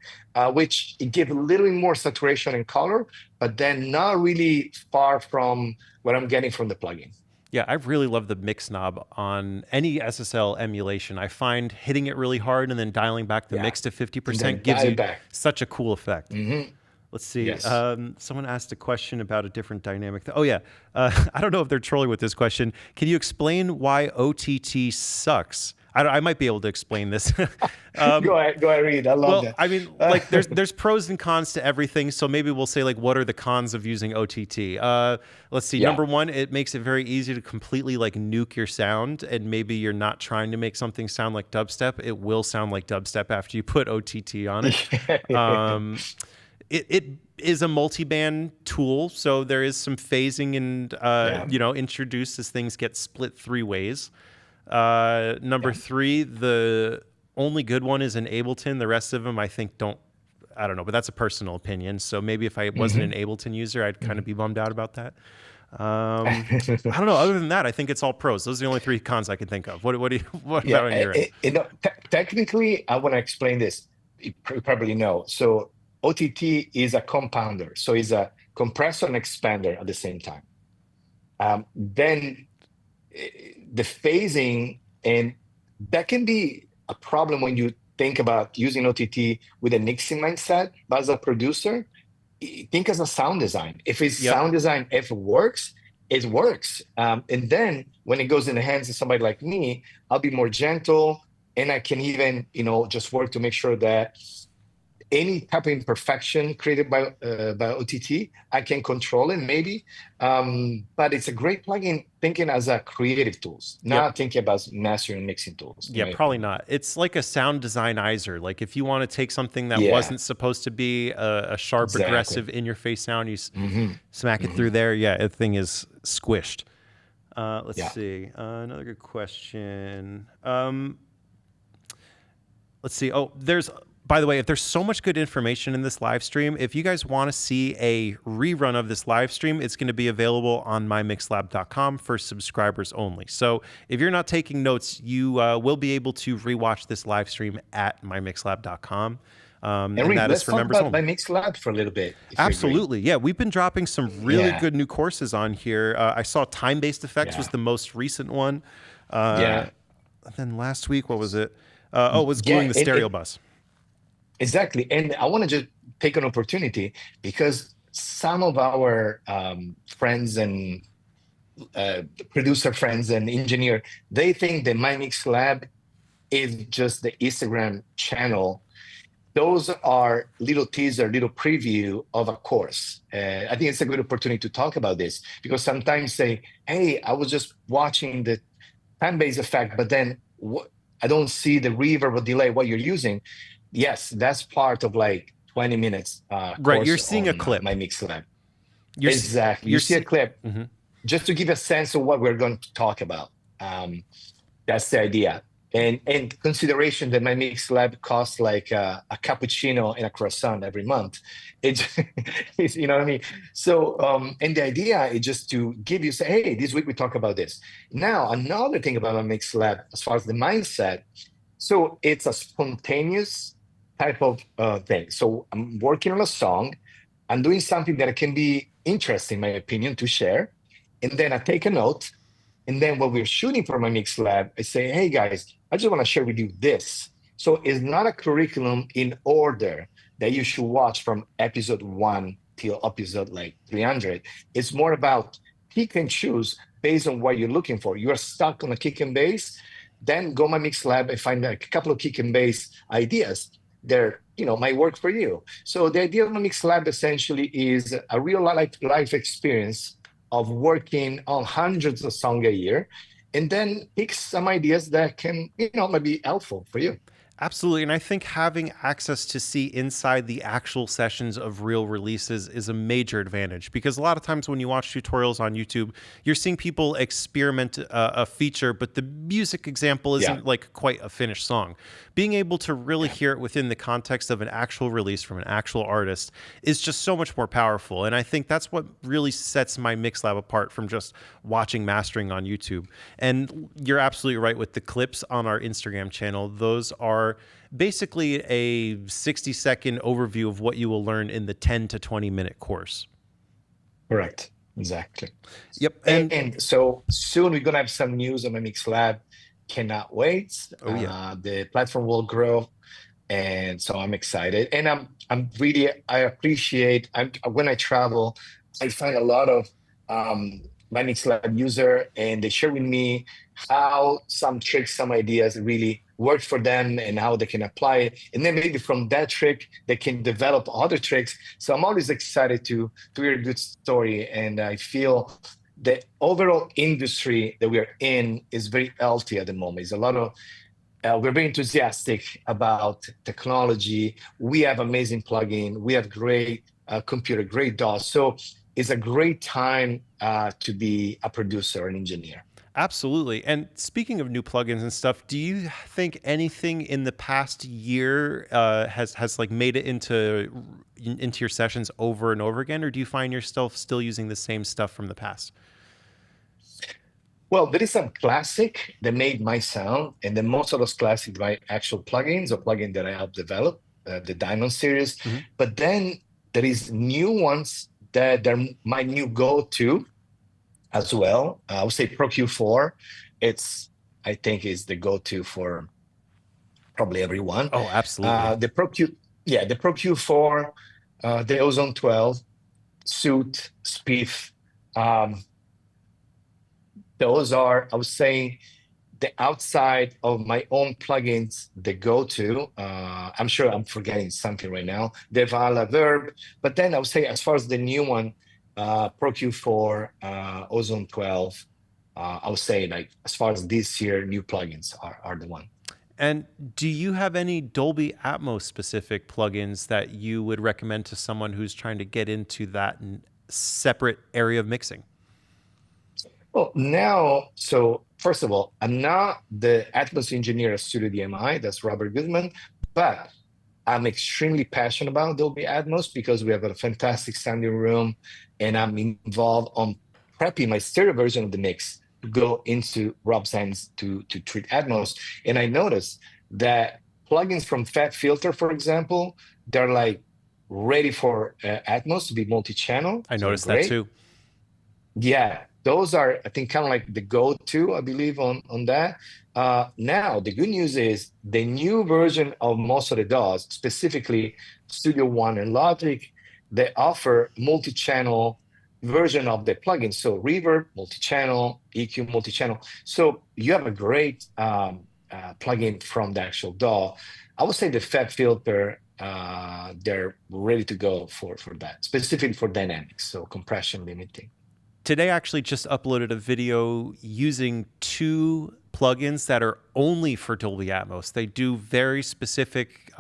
which it gave a little bit more saturation and color, but then not really far from what I'm getting from the plugin. Yeah, I really love the mix knob on any SSL emulation. I find hitting it really hard and then dialing back the mix to And 50% then gives dial you back. such a cool effect. Let's see. Yes. Someone asked a question about a different dynamic. Oh, yeah. I don't know if they're trolling with this question. Can you explain why OTT sucks? I might be able to explain this. Go ahead, Reid. I love that. I mean, like, there's pros and cons to everything. So maybe we'll say, like, what are the cons of using OTT? Let's see. Number one, it makes it very easy to completely like nuke your sound, and maybe you're not trying to make something sound like dubstep. It will sound like dubstep after you put OTT on it. It is a multi-band tool, so there is some phasing and introduced as things get split 3 ways. Number 3, the only good one is an Ableton. The rest of them, I think, I don't know, but that's a personal opinion. So maybe if I wasn't an Ableton user, I'd kind of be bummed out about that. I don't know. Other than that, I think it's all pros. Those are the only 3 cons I can think of. What about on your end? Technically, I want to explain this. You probably know. So OTT is a compounder. So it's a compressor and expander at the same time. Then the phasing, and that can be a problem when you think about using OTT with a mixing mindset. But as a producer, think as a sound design. If it's sound design, if it works, it works. And then when it goes in the hands of somebody like me, I'll be more gentle, and I can even, just work to make sure that any type of imperfection created by OTT, I can control it maybe. But it's a great plugin thinking as a creative tools, not thinking about mastering and mixing tools. Yeah, probably not. It's like a sound designizer. Like if you want to take something that wasn't supposed to be a sharp, aggressive, in-your-face sound, you smack it through there. Yeah, the thing is squished. Let's see. Another good question. Let's see. Oh, by the way, if there's so much good information in this live stream, if you guys want to see a rerun of this live stream, it's going to be available on MyMixlab.com for subscribers only. So if you're not taking notes, you will be able to rewatch this live stream at MyMixlab.com. And that is for members only. MyMixlab for a little bit. Absolutely. Yeah, we've been dropping some really good new courses on here. I saw time-based effects was the most recent one. And then last week, what was it? It was gluing the stereo bus. Exactly. And I want to just take an opportunity because some of our friends and producer friends and engineer, they think that MyMixlab is just the Instagram channel. Those are little teaser, little preview of a course. I think it's a good opportunity to talk about this because sometimes say, hey, I was just watching the time-based effect, but then I don't see the reverb or delay, what you're using. Yes, that's part of like 20 minutes. Right, you're seeing a clip. MyMixlab. Exactly. You see a clip just to give a sense of what we're going to talk about. That's the idea. And consideration that MyMixlab costs like a cappuccino and a croissant every month. It's you know what I mean? So, and the idea is just to give you, say, hey, this week we talk about this. Now, another thing about MyMixlab, as far as the mindset, so it's a spontaneous type of thing. So I'm working on a song. I'm doing something that can be interesting, in my opinion, to share. And then I take a note. And then when we're shooting for MyMixlab, I say, hey, guys, I just want to share with you this. So it's not a curriculum in order that you should watch from episode 1 till episode like 300. It's more about pick and choose based on what you're looking for. You're stuck on a kick and bass, then go MyMixlab and find like a couple of kick and bass ideas. They're, might work for you. So the idea of MyMixlab essentially is a real life experience of working on hundreds of songs a year, and then pick some ideas that can, might be helpful for you. Absolutely. And I think having access to see inside the actual sessions of real releases is a major advantage, because a lot of times when you watch tutorials on YouTube, you're seeing people experiment a feature, but the music example isn't like quite a finished song. Being able to really hear it within the context of an actual release from an actual artist is just so much more powerful. And I think that's what really sets MyMixlab apart from just watching mastering on YouTube. And you're absolutely right with the clips on our Instagram channel. Those are are basically a 60-second overview of what you will learn in the 10 to 20-minute course. Correct. Exactly. Yep. And so soon we're gonna have some news on my MixLab. Cannot wait. Oh yeah. The platform will grow, and so I'm excited. And I'm really I appreciate. When I travel, I find a lot of my MixLab user, and they share with me how some tricks, some ideas really work for them, and how they can apply it. And then maybe from that trick, they can develop other tricks. So I'm always excited to hear a good story, and I feel the overall industry that we are in is very healthy at the moment. It's a lot of we're very enthusiastic about technology. We have amazing plugin. We have great computer, great DAW. So it's a great time to be a producer, an engineer. Absolutely. And speaking of new plugins and stuff, do you think anything in the past year has like made it into your sessions over and over again, or do you find yourself still using the same stuff from the past? Well, there is some classic that made my sound, and then most of those classic by actual plugins or plugin that I helped develop, the Diamond series. Mm-hmm. But then there is new ones that they're my new go-to as well. I would say Pro Q4. I think is the go-to for probably everyone. Oh, absolutely. The Pro Q4, the Ozone 12, Suit, Spiff. Those are, I would say, the outside of my own plugins, the go-to. I'm sure I'm forgetting something right now. The Reverb. But then I would say, as far as the new one, Pro Q4, Ozone 12, I would say, like, as far as this year, new plugins are the one. And do you have any Dolby Atmos specific plugins that you would recommend to someone who's trying to get into that separate area of mixing? Well, now, so first of all, I'm not the Atmos engineer at Studio DMI, that's Robert Goodman, but I'm extremely passionate about Dolby Atmos because we have a fantastic sounding room, and I'm involved on prepping my stereo version of the mix to go into Rob's hands to treat Atmos. And I noticed that plugins from Fat Filter, for example, they're like ready for Atmos to be multi-channel. I noticed that too. Yeah, those are, I think, kind of like the go-to, I believe, on that. Now, the good news is the new version of most of the DAWs, specifically Studio One and Logic, they offer multi-channel version of the plugin. So Reverb, multi-channel, EQ, multi-channel. So you have a great plugin from the actual DAW. I would say the Fat Filter, they're ready to go for that, specifically for dynamics, so compression limiting. Today, I actually just uploaded a video using two plugins that are only for Dolby Atmos. They do very specific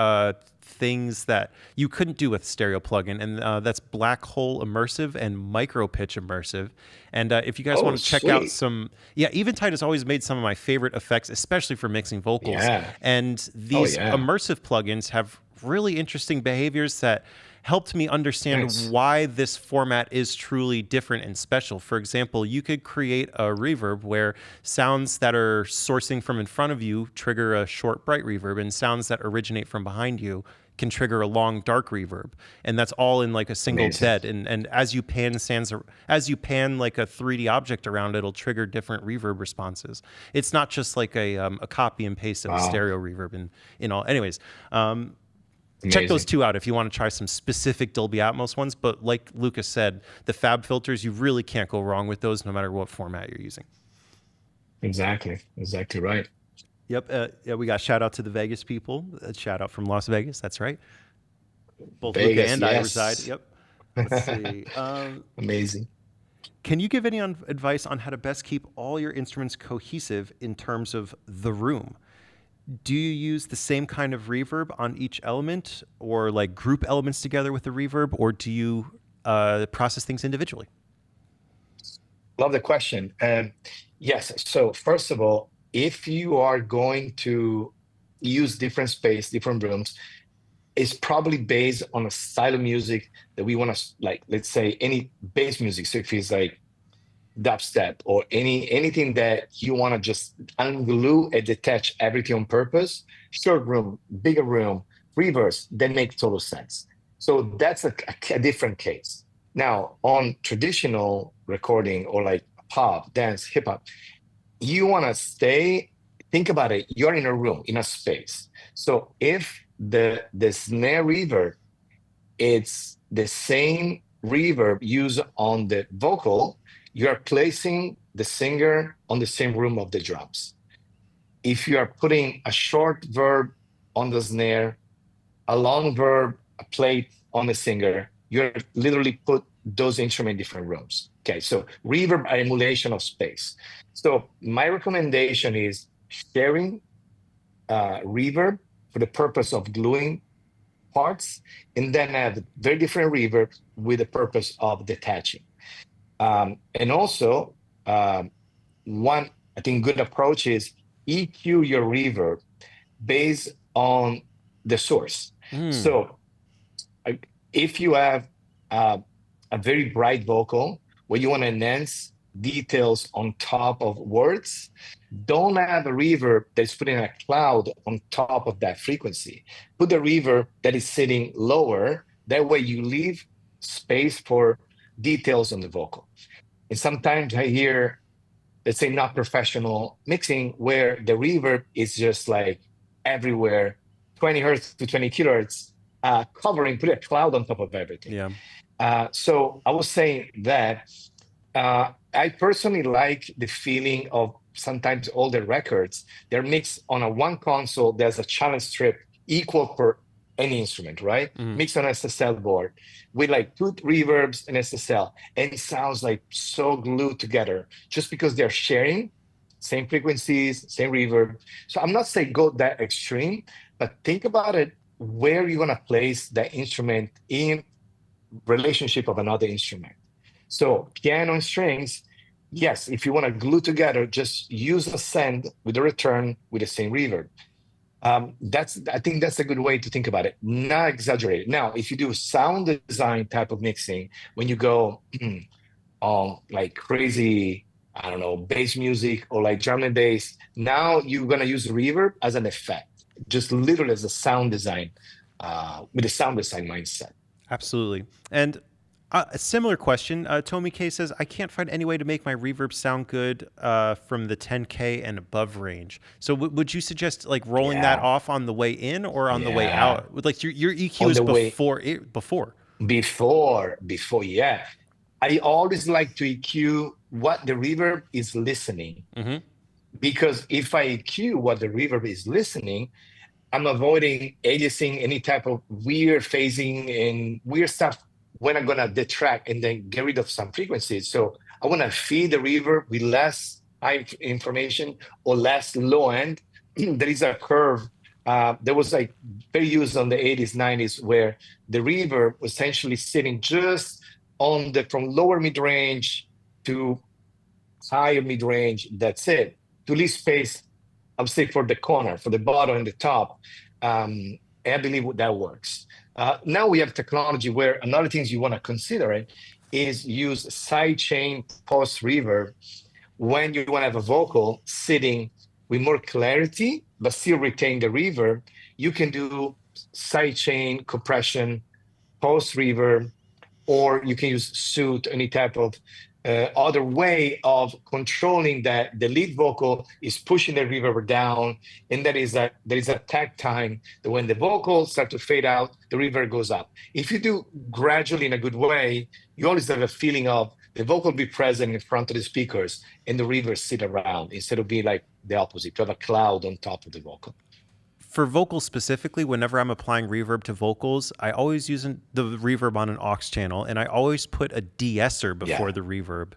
things that you couldn't do with stereo plugin, and that's Black Hole Immersive and Micro Pitch Immersive. And if you guys want to check out some, Eventide has always made some of my favorite effects, especially for mixing vocals. Yeah. And these immersive plugins have really interesting behaviors that helped me understand why this format is truly different and special. For example, you could create a reverb where sounds that are sourcing from in front of you trigger a short, bright reverb, and sounds that originate from behind you can trigger a long, dark reverb. And that's all in like a single bed. And as you pan like a 3D object around, it'll trigger different reverb responses. It's not just like a copy and paste of a stereo reverb in all. Anyways, check those two out if you want to try some specific Dolby Atmos ones. But like Lucas said, the fab filters, you really can't go wrong with those no matter what format you're using. Exactly right. Yep. We got shout out to the Vegas people. Shout out from Las Vegas. That's right. Both Vegas, Luca and I reside. Yep. Let's see. Amazing. Can you give any advice on how to best keep all your instruments cohesive in terms of the room? Do you use the same kind of reverb on each element, or like group elements together with the reverb, or do you process things individually? Love the question. Yes. So first of all, if you are going to use different space, different rooms, it's probably based on a style of music that we want to, like, let's say any bass music. So if it's like dubstep or anything that you want to just unglue and detach everything on purpose, short room, bigger room, reverse, that makes total sense. So that's a different case. Now, on traditional recording or like pop, dance, hip hop, you want to think about it, you're in a room, in a space. So if the snare reverb, it's the same reverb used on the vocal, you are placing the singer on the same room of the drums. If you are putting a short verb on the snare, a long verb, a plate on the singer, you're literally put those instruments in different rooms. Okay, so reverb emulation of space. So my recommendation is sharing reverb for the purpose of gluing parts, and then have very different reverb with the purpose of detaching. And also, one, I think, good approach is EQ your reverb based on the source. So if you have a very bright vocal where you want to enhance details on top of words, don't have a reverb that's putting a cloud on top of that frequency. Put the reverb that is sitting lower. That way you leave space for details on the vocal. And sometimes I hear, let's say, not professional mixing where the reverb is just like everywhere, 20 hertz to 20 kilohertz, covering, put a cloud on top of everything. Yeah. So I was saying that I personally like the feeling of sometimes older records. They're mixed on a one console. There's a channel strip equal for any instrument, right? Mixed on SSL board with like two reverbs and SSL, and it sounds like so glued together just because they're sharing same frequencies, same reverb. So I'm not saying go that extreme, but think about it where you're gonna place that instrument in relationship of another instrument. So piano and strings, yes, if you want to glue together, just use a send with a return with the same reverb. I think that's a good way to think about it. Not exaggerated. Now, if you do sound design type of mixing, when you go on like crazy, I don't know, bass music or like drum and bass, now you're gonna use reverb as an effect, just literally as a sound design, with a sound design mindset. Absolutely. And a similar question. Tomi K says, I can't find any way to make my reverb sound good from the 10K and above range. So would you suggest like rolling that Yeah, off on the way in or on the way yeah. out? Like your EQ On is the way before. before, yeah. I always like to EQ what the reverb is listening, because if I EQ what the reverb is listening, I'm avoiding aliasing, any type of weird phasing and weird stuff when I'm gonna detract and then get rid of some frequencies. So I want to feed the reverb with less high information or less low end. There is a curve that was like very used on the 80s, 90s, where the reverb was essentially sitting just on the from lower mid range to higher mid range. That's it. To leave space, I would say, for the corner, for the bottom and the top. And I believe that works. Now we have technology where another things you want to consider it is use sidechain post reverb when you want to have a vocal sitting with more clarity, but still retain the reverb. You can do sidechain compression, post reverb, or you can use suit, any type of other way of controlling that the lead vocal is pushing the reverb down, and there is a tag time that when the vocals start to fade out, the reverb goes up. If you do gradually in a good way, you always have a feeling of the vocal be present in front of the speakers and the reverb sit around instead of being like the opposite, to have a cloud on top of the vocal. For vocals specifically, whenever I'm applying reverb to vocals, I always use the reverb on an aux channel, and I always put a de-esser before Yeah. the reverb,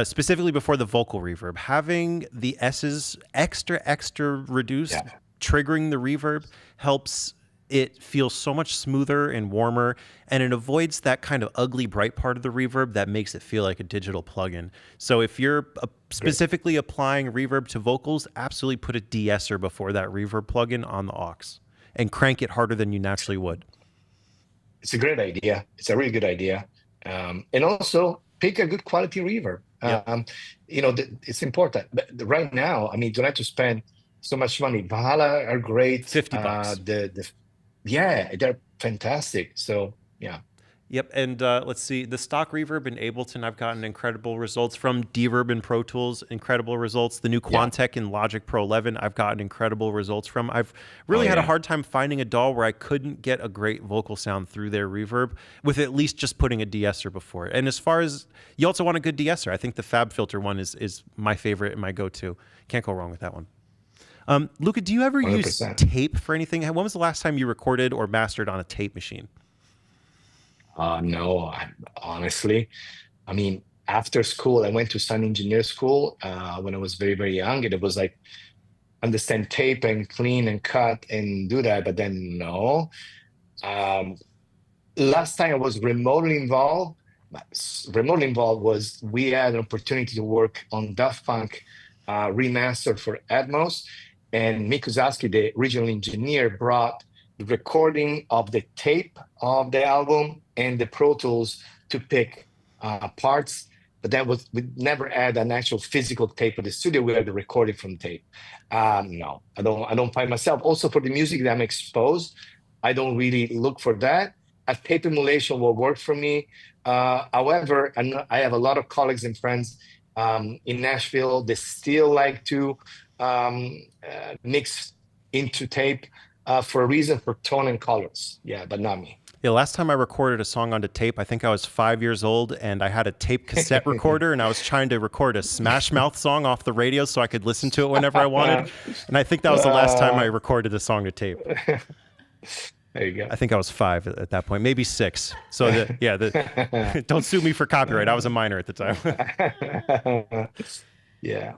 specifically before the vocal reverb. Having the S's extra reduced, Yeah. triggering the reverb helps it feel so much smoother and warmer, and it avoids that kind of ugly bright part of the reverb that makes it feel like a digital plugin. So if you're Great. specifically applying reverb to vocals, absolutely put a de-esser before that reverb plugin on the aux and crank it harder than you naturally would. It's a great idea. It's a really good idea. And also pick a good quality reverb. Yep. It's important. But right now, I mean, don't have to spend so much money. Valhalla are great. $50. Yeah, they're fantastic. So yeah. Yep, and let's see, the stock Reverb in Ableton, I've gotten incredible results from. Reverb in Pro Tools, incredible results. The new Yeah. Quantec in Logic Pro 11, I've gotten incredible results from. I've Oh really had a yeah. hard time finding a DAW where I couldn't get a great vocal sound through their reverb with at least just putting a de-esser before it. And as far as, you also want a good de-esser. I think the Fab Filter one is my favorite and my go-to. Can't go wrong with that one. Luca, do you ever use 100%. tape for anything? When was the last time you recorded or mastered on a tape machine? No, honestly, I mean, after school, I went to sound engineer school when I was very, very young, and it was like understand tape and clean and cut and do that. But then no. Um, Last time I was remotely involved was we had an opportunity to work on Daft Punk remastered for Atmos, and Mick Kozowski, the original engineer, brought the recording of the tape of the album and the Pro Tools to pick parts. But we never had an actual physical tape at the studio. We had the recording from tape. No, I don't find myself. Also for the music that I'm exposed, I don't really look for that. A tape emulation will work for me. However, I have a lot of colleagues and friends in Nashville. They still like to mix into tape for a reason, for tone and colors. Yeah, but not me. Yeah, last time I recorded a song onto tape, I think I was 5 years old, and I had a tape cassette recorder, and I was trying to record a Smash Mouth song off the radio so I could listen to it whenever I wanted. And I think that was the last time I recorded a song to tape. There you go. I think I was 5 at that point, maybe 6. So don't sue me for copyright. I was a minor at the time. Yeah.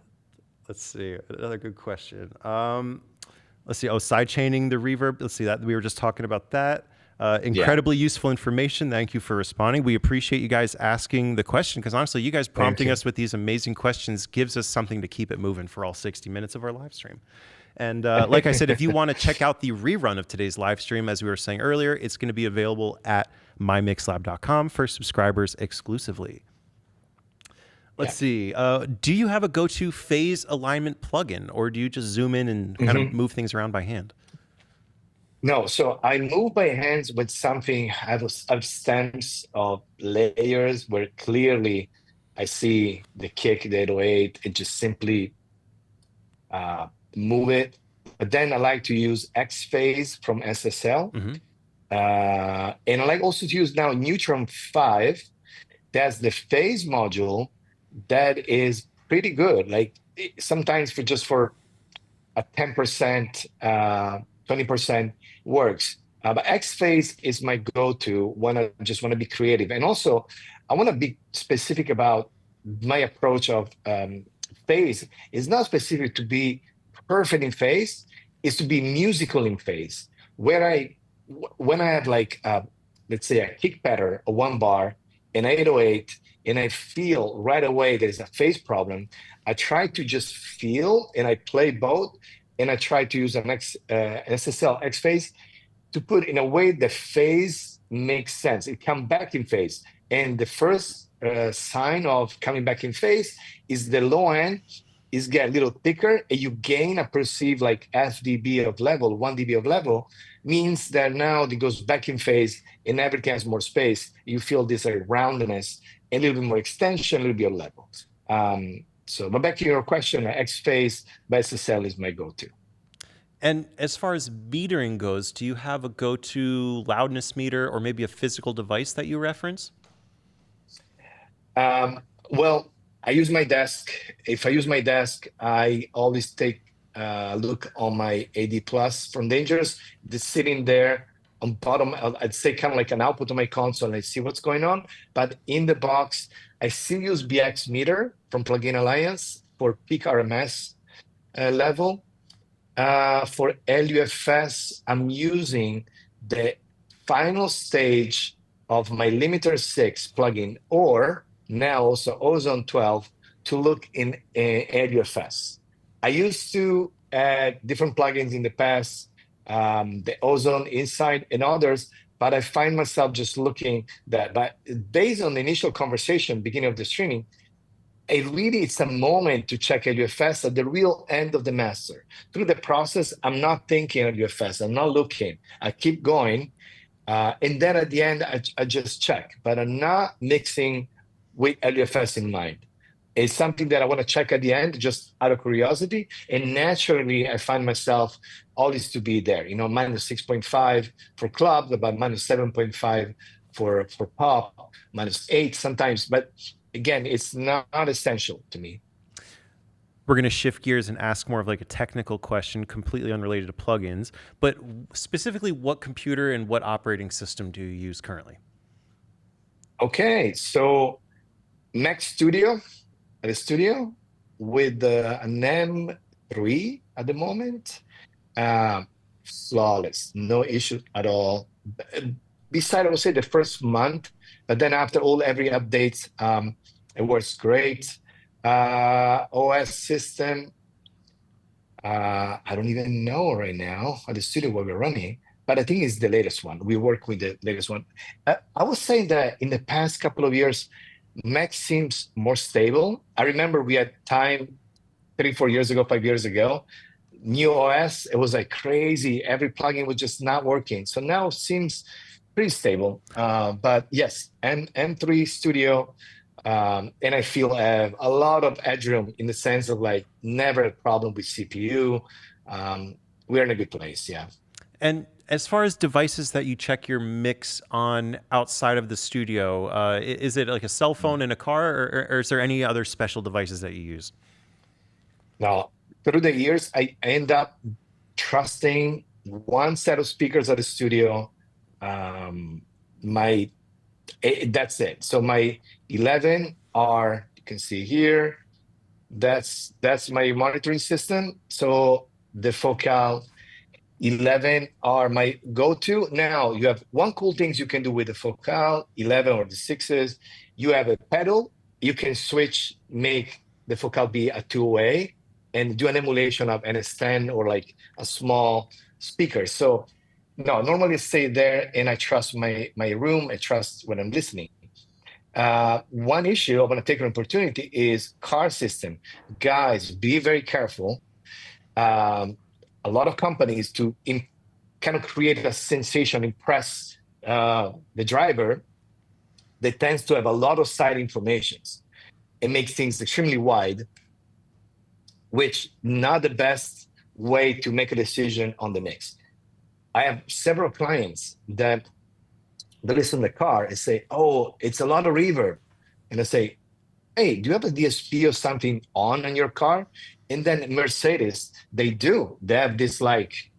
Let's see, another good question. Let's see. Oh, sidechaining the reverb. Let's see, that we were just talking about that. Incredibly useful information. Thank you for responding. We appreciate you guys asking the question, because honestly, you guys prompting us with these amazing questions gives us something to keep it moving for all 60 minutes of our live stream. And like I said, if you want to check out the rerun of today's live stream, as we were saying earlier, it's going to be available at mymixlab.com for subscribers exclusively. Let's see. Do you have a go-to phase alignment plugin, or do you just zoom in and kind of move things around by hand? No, so I move by hands with something. I have stems of layers where clearly I see the kick, the 808, and just simply move it. But then I like to use X phase from SSL. And I like also to use now Neutron 5. That's the phase module that is pretty good. Like sometimes for a 10%, 20% works. But X phase is my go-to when I just want to be creative. And also, I want to be specific about my approach of phase. It's not specific to be perfect in phase, it's to be musical in phase. When I have like, let's say a kick pattern, a 1 bar, an 808, and I feel right away there's a phase problem, I try to just feel and I play both. And I try to use an SSL X phase to put in a way the phase makes sense. It comes back in phase. And the first sign of coming back in phase is the low end is get a little thicker, and you gain a perceived like FdB of level, 1 dB of level, means that now it goes back in phase and everything has more space. You feel this roundness, a little bit more extension, a little bit of level. But back to your question, X phase by SSL is my go-to. And as far as metering goes, do you have a go-to loudness meter or maybe a physical device that you reference? Well, I use my desk. If I use my desk, I always take a look on my AD Plus from Dangerous. Just sitting there on bottom, I'd say kind of like an output on my console, and I see what's going on. But in the box, I still use BX Meter from Plugin Alliance for peak RMS level. For LUFS, I'm using the final stage of my Limiter 6 plugin, or now also Ozone 12, to look in LUFS. I used to add different plugins in the past, the Ozone Inside and others, but I find myself just looking that. But based on the initial conversation, beginning of the streaming, it's a moment to check LUFS at the real end of the master. Through the process, I'm not thinking LUFS, I'm not looking. I keep going. And then at the end, I just check, but I'm not mixing with LUFS in mind. It's something that I want to check at the end, just out of curiosity. And naturally, I find myself always to be there, minus 6.5 for club, about minus 7.5 for pop, minus 8 sometimes. But again, it's not essential to me. We're going to shift gears and ask more of like a technical question, completely unrelated to plugins, but specifically, what computer and what operating system do you use currently? Okay, so Mac Studio, the studio with an M3 at the moment. Flawless, no issue at all. Besides, I would say the first month, but then after every update, it works great. OS system, I don't even know right now at the studio where we're running, but I think it's the latest one. We work with the latest one. I would say that in the past couple of years, Mac seems more stable. I remember we had time 3, 4 years ago, 5 years ago, new OS, it was like crazy. Every plugin was just not working. So now it seems pretty stable. But yes, M3 Studio, and I feel a lot of headroom in the sense of like never a problem with CPU. We're in a good place, yeah. And as far as devices that you check your mix on outside of the studio, is it like a cell phone in a car, or is there any other special devices that you use? Now, through the years, I end up trusting one set of speakers at the studio. That's it. So my 11 are, you can see here, that's my monitoring system. So the Focal 11 are my go-to. Now you have one cool things you can do with the Focal 11 or the 6s. You have a pedal. You can switch, make the Focal be a two-way and do an emulation of an stand or like a small speaker. So no, normally I stay there and I trust my room. I trust when I'm listening. One issue I want to take an opportunity is car system. Guys, be very careful. A lot of companies to kind of create a sensation, impress the driver, that tends to have a lot of side informations. It makes things extremely wide, which not the best way to make a decision on the mix. I have several clients that they listen to the car and say, oh, it's a lot of reverb. And I say, hey, do you have a DSP or something on your car? And then Mercedes, they do. They have this like,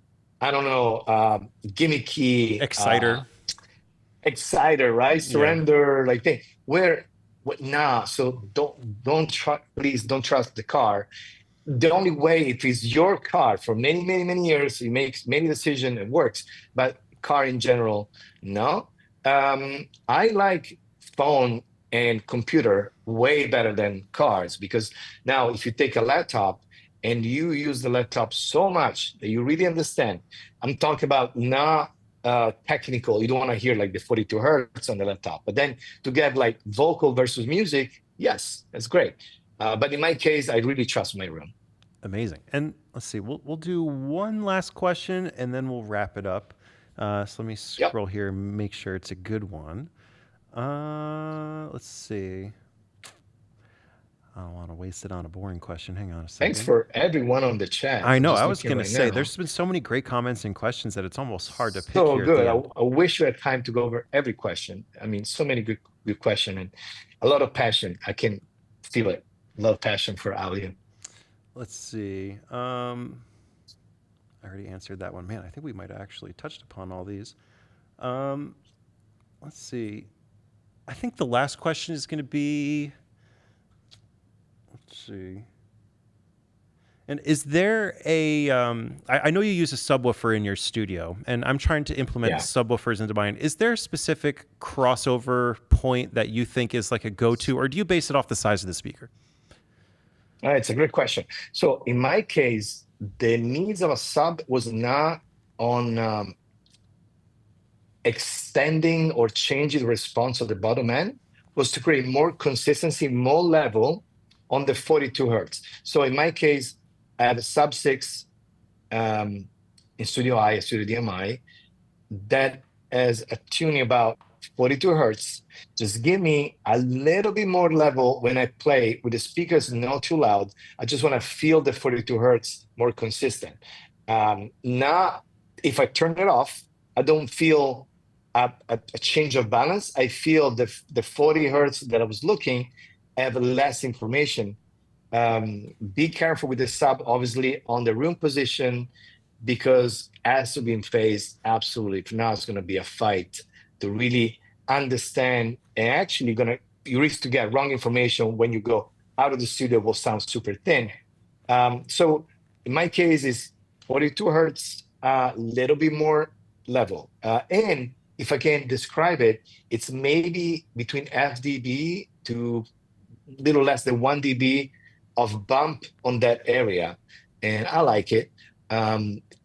I don't know, gimmicky exciter, right? Surrender, like thing. Nah. So please don't trust the car. The only way, if it's your car for many, many, many years, it makes many decisions, it works. But car in general, no. I like phone and computer way better than cars, because now if you take a laptop and you use the laptop so much that you really understand, I'm talking about not technical, you don't want to hear like the 42 hertz on the laptop, but then to get like vocal versus music, yes, that's great. But in my case, I really trust my room. Amazing. And let's see, we'll do one last question and then we'll wrap it up. So let me scroll here and make sure it's a good one. Let's see. I don't want to waste it on a boring question. Hang on a second. Thanks for everyone on the chat. I know. I was going to say, there's been so many great comments and questions that it's almost hard to pick so here. Good. I wish you had time to go over every question. I mean, so many good questions and a lot of passion. I can feel it. A lot of passion for audio. Let's see. I already answered that one. Man, I think we might have actually touched upon all these. Let's see. I think the last question is going to be, let's see. And is there a, I know you use a subwoofer in your studio, and I'm trying to implement subwoofers into mine. Is there a specific crossover point that you think is like a go-to, or do you base it off the size of the speaker? It's a great question. So in my case, the needs of a sub was not on extending or changing the response of the bottom end, was to create more consistency, more level, on the 42 hertz. So in my case, I have a sub 6 in Studio I, Studio DMI, that has a tuning about 42 hertz. Just give me a little bit more level when I play with the speakers not too loud. I just want to feel the 42 hertz more consistent. Now, if I turn it off, I don't feel a change of balance. I feel the 40 hertz that I was looking have less information. Be careful with the sub, obviously, on the room position, because it has to be in phase. Absolutely. For now, it's going to be a fight to really understand, and actually you risk to get wrong information when you go out of the studio. Will sound super thin. So in my case, is 42 hertz, a little bit more level. And if I can describe it, it's maybe between FDB to little less than 1 dB of bump on that area, and I like it.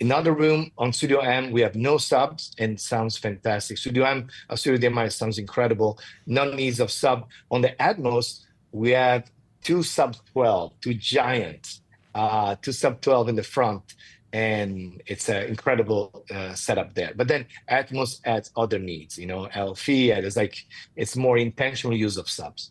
Another room on Studio M, we have no subs and sounds fantastic. Studio M, Studio DMI sounds incredible. No needs of sub. On the Atmos, we have two sub 12, two giants, two sub 12 in the front, and it's an incredible setup there. But then Atmos adds other needs, LFE, it's more intentional use of subs.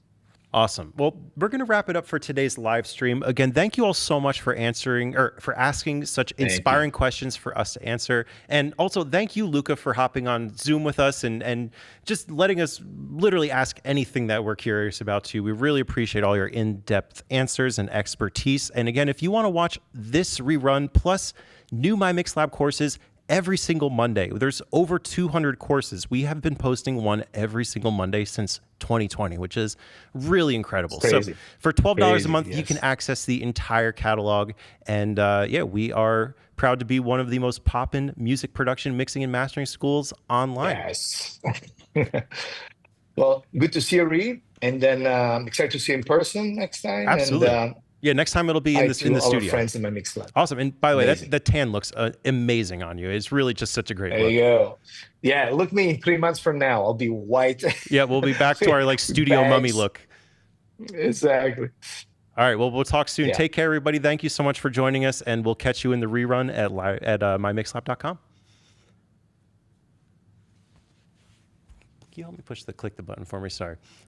Awesome. Well, we're going to wrap it up for today's live stream. Again, thank you all so much for asking such inspiring questions for us to answer. And also thank you, Luca, for hopping on Zoom with us and just letting us literally ask anything that we're curious about too. We really appreciate all your in-depth answers and expertise. And again, if you want to watch this rerun plus new MyMixlab courses every single Monday. There's over 200 courses. We have been posting one every single Monday since 2020, which is really incredible. So for $12 a month, you can access the entire catalog. And we are proud to be one of the most poppin' music production, mixing, and mastering schools online. Yes. Well, good to see you, Reid. And then I'm excited to see you in person next time. Absolutely. And, yeah, next time it'll be in the studio. Friends in MyMixlab. Awesome. And by the way, the tan looks amazing on you. It's really just such a great look. There you go. Yeah, look me 3 months from now. I'll be white. Yeah, we'll be back to our studio mummy look. Exactly. All right. Well, we'll talk soon. Yeah. Take care, everybody. Thank you so much for joining us, and we'll catch you in the rerun at mymixlab.com. Can you help me click the button for me? Sorry.